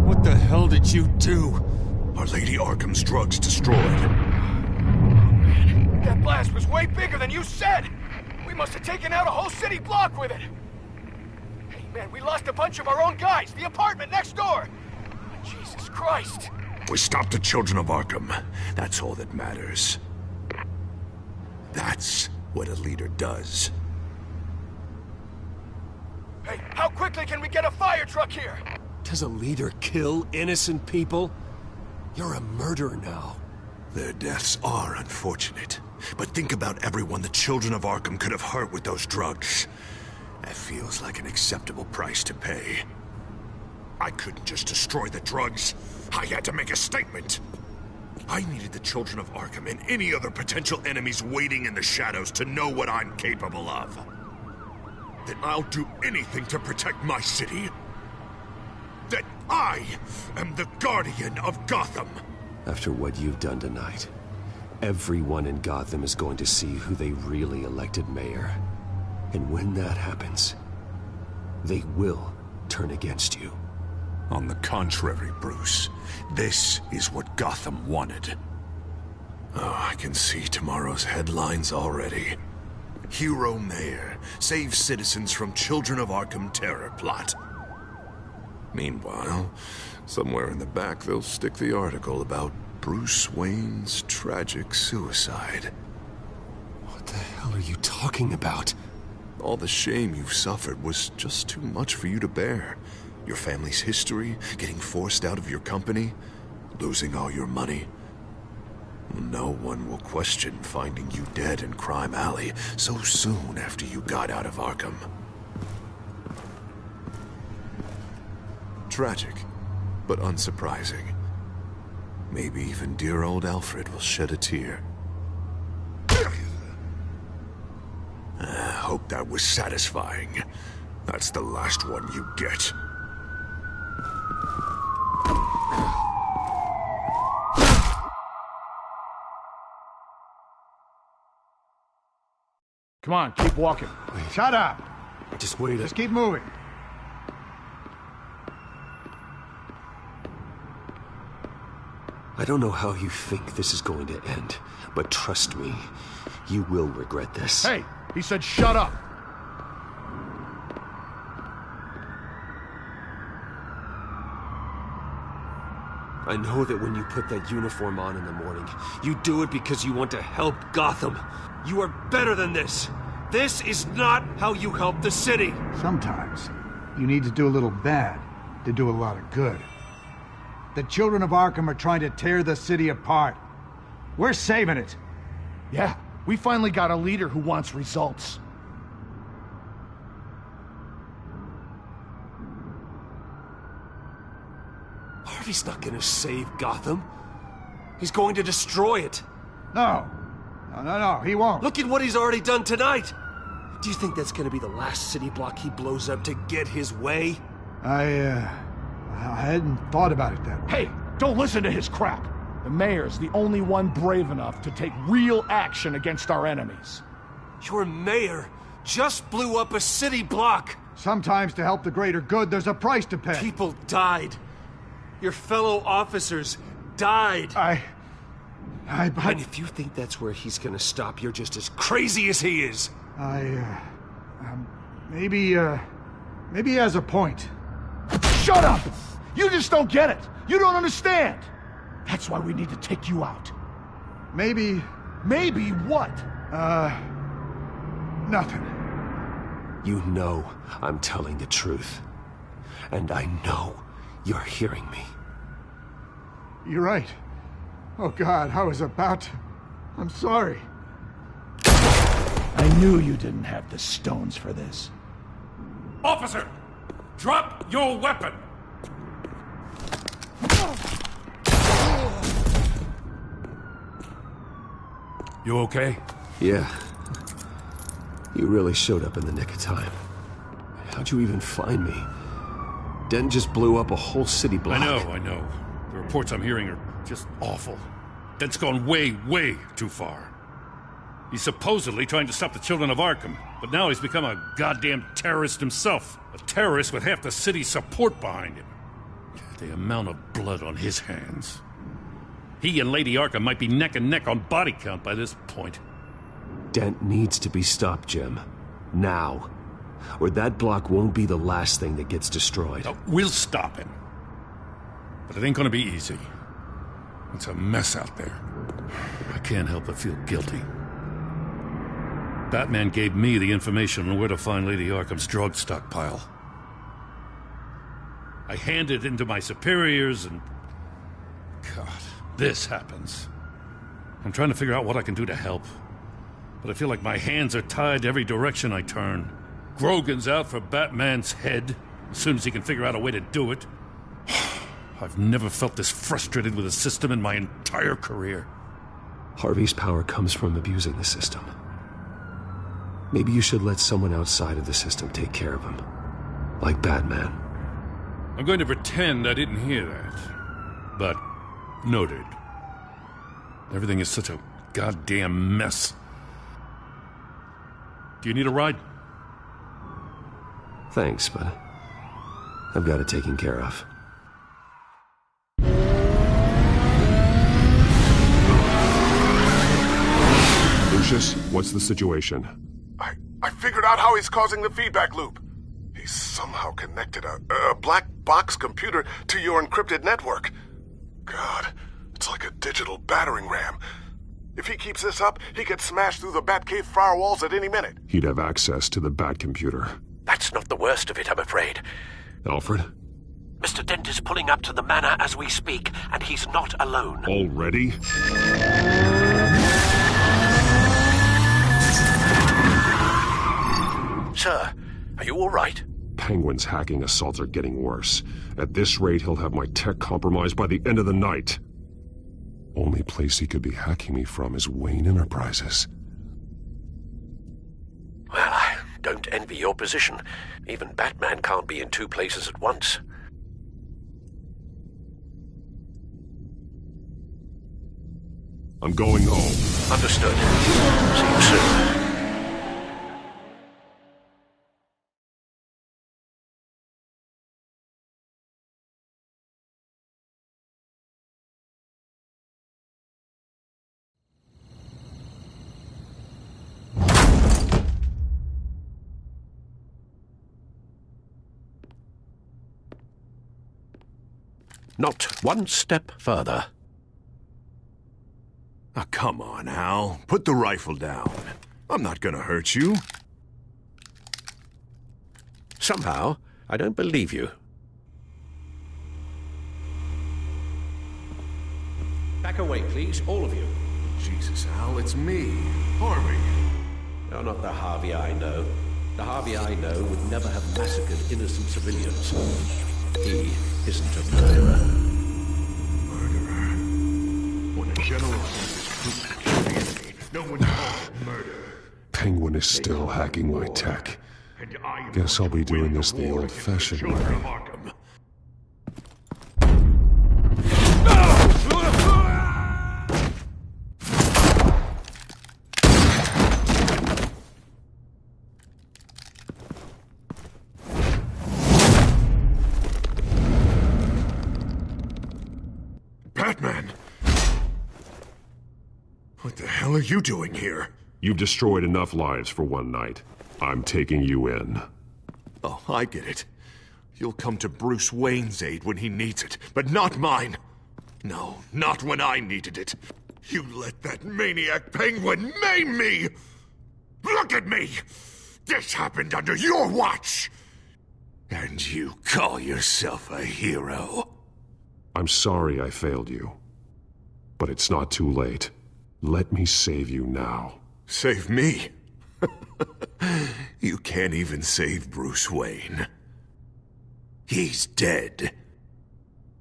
What the hell did you do? Are Lady Arkham's drugs destroyed? That blast was way bigger than you said! We must have taken out a whole city block with it! Hey man, we lost a bunch of our own guys! The apartment next door! Jesus Christ! We stopped the children of Arkham. That's all that matters. That's what a leader does. Hey, how quickly can we get a fire truck here? Does a leader kill innocent people? You're a murderer now. Their deaths are unfortunate. But think about everyone the children of Arkham could have hurt with those drugs. That feels like an acceptable price to pay. I couldn't just destroy the drugs. I had to make a statement. I needed the children of Arkham and any other potential enemies waiting in the shadows to know what I'm capable of. That I'll do anything to protect my city. That I am the guardian of Gotham. After what you've done tonight, everyone in Gotham is going to see who they really elected mayor. And when that happens, they will turn against you. On the contrary, Bruce, this is what Gotham wanted. Oh, I can see tomorrow's headlines already. Hero Mayor saves citizens from Children of Arkham terror plot. Meanwhile, somewhere in the back they'll stick the article about Bruce Wayne's tragic suicide. What the hell are you talking about? All the shame you've suffered was just too much for you to bear. Your family's history, getting forced out of your company, losing all your money. No one will question finding you dead in Crime Alley so soon after you got out of Arkham. Tragic, but unsurprising. Maybe even dear old Alfred will shed a tear. I hope that was satisfying. That's the last one you get. Come on, keep walking. Shut up! Just wait. Just keep moving. I don't know how you think this is going to end, but trust me, you will regret this. Hey, he said shut up! I know that when you put that uniform on in the morning, you do it because you want to help Gotham. You are better than this. This is not how you help the city. Sometimes, you need to do a little bad to do a lot of good. The children of Arkham are trying to tear the city apart. We're saving it. Yeah, we finally got a leader who wants results. Harvey's not gonna save Gotham. He's going to destroy it. No, he won't. Look at what he's already done tonight. Do you think that's gonna be the last city block he blows up to get his way? I hadn't thought about it that way. Hey, don't listen to his crap. The mayor's the only one brave enough to take real action against our enemies. Your mayor just blew up a city block. Sometimes to help the greater good, there's a price to pay. People died. Your fellow officers died. And if you think that's where he's gonna stop, you're just as crazy as he is. Maybe he has a point. Shut up! You just don't get it. You don't understand. That's why we need to take you out. Maybe... Maybe what? Nothing. You know I'm telling the truth. And I know you're hearing me. You're right. Oh God, I was about to... I'm sorry. I knew you didn't have the stones for this. Officer! Drop your weapon! You okay? Yeah. You really showed up in the nick of time. How'd you even find me? Dent just blew up a whole city block. I know. The reports I'm hearing are just awful. Dent's gone way, way too far. He's supposedly trying to stop the children of Arkham, but now he's become a goddamn terrorist himself. A terrorist with half the city's support behind him. The amount of blood on his hands. He and Lady Arkham might be neck and neck on body count by this point. Dent needs to be stopped, Jim. Now. Or that block won't be the last thing that gets destroyed. We'll stop him. But it ain't gonna be easy. It's a mess out there. I can't help but feel guilty. Batman gave me the information on where to find Lady Arkham's drug stockpile. I handed it into my superiors and... God, this happens. I'm trying to figure out what I can do to help. But I feel like my hands are tied every direction I turn. Grogan's out for Batman's head, as soon as he can figure out a way to do it. I've never felt this frustrated with the system in my entire career. Harvey's power comes from abusing the system. Maybe you should let someone outside of the system take care of him. Like Batman. I'm going to pretend I didn't hear that. But, noted. Everything is such a goddamn mess. Do you need a ride? Thanks, but I've got it taken care of. Lucius, what's the situation? I figured out how he's causing the feedback loop. He's somehow connected a black box computer to your encrypted network. God, it's like a digital battering ram. If he keeps this up, he could smash through the Batcave firewalls at any minute. He'd have access to the Bat computer. That's not the worst of it, I'm afraid. Alfred? Mr. Dent is pulling up to the manor as we speak, and he's not alone. Already? Sir, are you all right? Penguin's hacking assaults are getting worse. At this rate, he'll have my tech compromised by the end of the night. Only place he could be hacking me from is Wayne Enterprises. Well, I don't envy your position. Even Batman can't be in two places at once. I'm going home. Understood. See you soon. Not one step further. Oh, come on, Al. Put the rifle down. I'm not gonna hurt you. Somehow, I don't believe you. Back away, please, all of you. Jesus, Al, it's me, Harvey. You're not the Harvey I know. The Harvey I know would never have massacred innocent civilians. He isn't a murderer. When a general is no one calls murder. Penguin is still hacking my tech. Guess I'll be doing this the old-fashioned way. Batman! What the hell are you doing here? You've destroyed enough lives for one night. I'm taking you in. Oh, I get it. You'll come to Bruce Wayne's aid when he needs it, but not mine. No, not when I needed it. You let that maniac Penguin maim me! Look at me! This happened under your watch! And you call yourself a hero? I'm sorry I failed you. But it's not too late. Let me save you now. Save me? You can't even save Bruce Wayne. He's dead.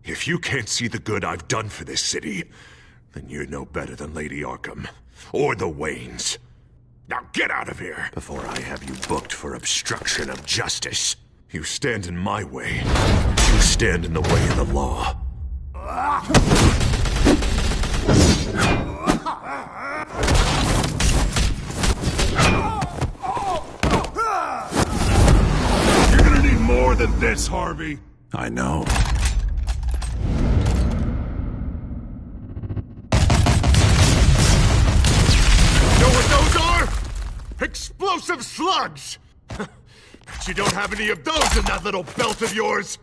If you can't see the good I've done for this city, Then you're no better than Lady Arkham. Or the Waynes. Now get out of here before I have you booked for obstruction of justice. You stand in my way. You stand in the way of the law. You're gonna need more than this, Harvey. I know. Know what those are? Explosive slugs! Bet you don't have any of those in that little belt of yours!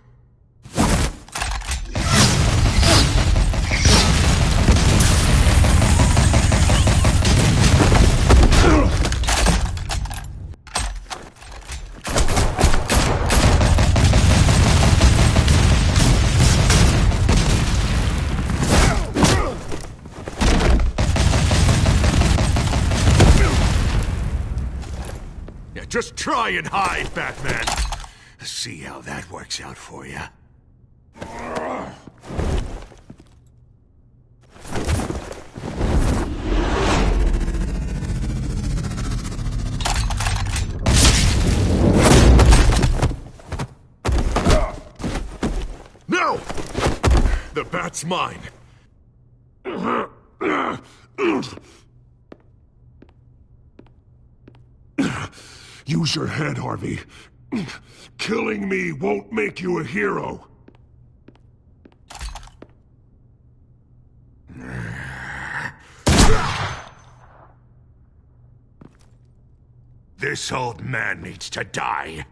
Just try and hide, Batman. See how that works out for you. No! The bat's mine. Use your head, Harvey. Killing me won't make you a hero. This old man needs to die.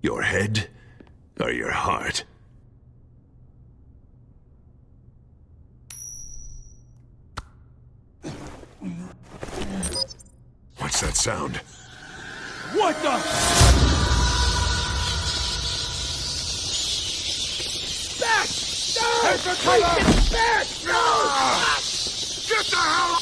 Your head or your heart? What's that sound? What the? Back! No! Take the cover! Back! No! Get the hell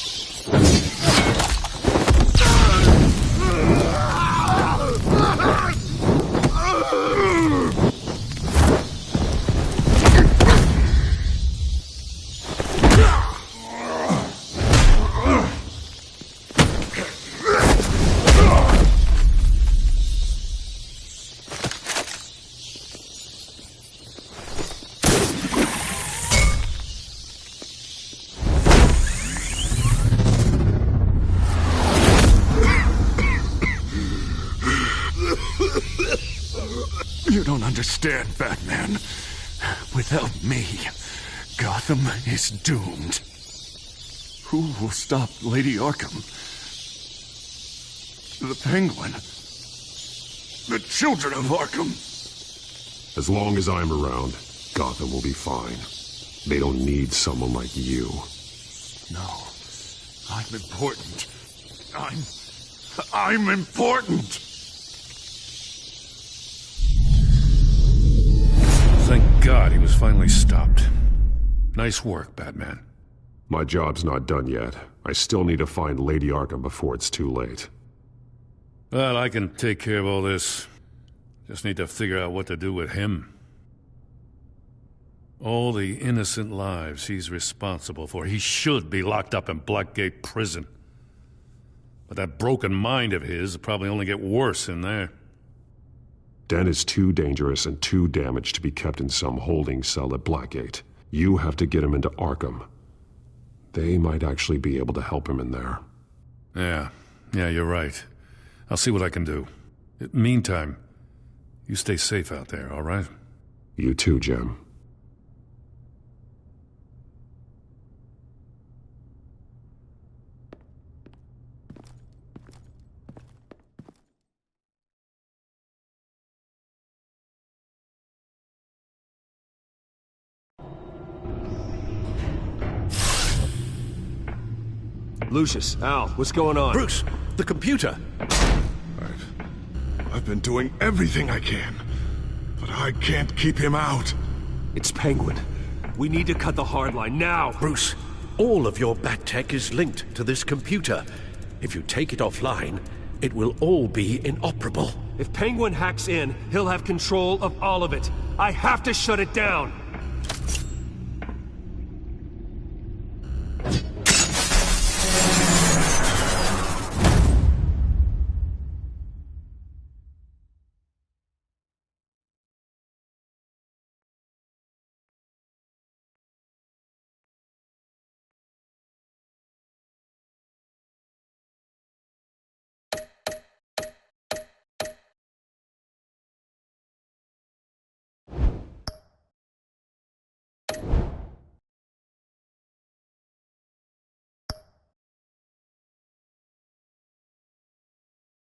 You don't understand, Batman. Without me, Gotham is doomed. Who will stop Lady Arkham? The Penguin? The children of Arkham? As long as I'm around, Gotham will be fine. They don't need someone like you. No. I'm important. I'm important! Thank God he was finally stopped. Nice work, Batman. My job's not done yet. I still need to find Lady Arkham before it's too late. Well, I can take care of all this. Just need to figure out what to do with him. All the innocent lives he's responsible for. He should be locked up in Blackgate Prison. But that broken mind of his will probably only get worse in there. Den is too dangerous and too damaged to be kept in some holding cell at Blackgate. You have to get him into Arkham. They might actually be able to help him in there. Yeah, you're right. I'll see what I can do. Meantime, you stay safe out there, all right? You too, Jim. Lucius, Al, what's going on? Bruce, the computer. I've been doing everything I can, but I can't keep him out. It's Penguin. We need to cut the hard line now. Bruce, all of your bat tech is linked to this computer. If you take it offline, it will all be inoperable. If Penguin hacks in, he'll have control of all of it. I have to shut it down.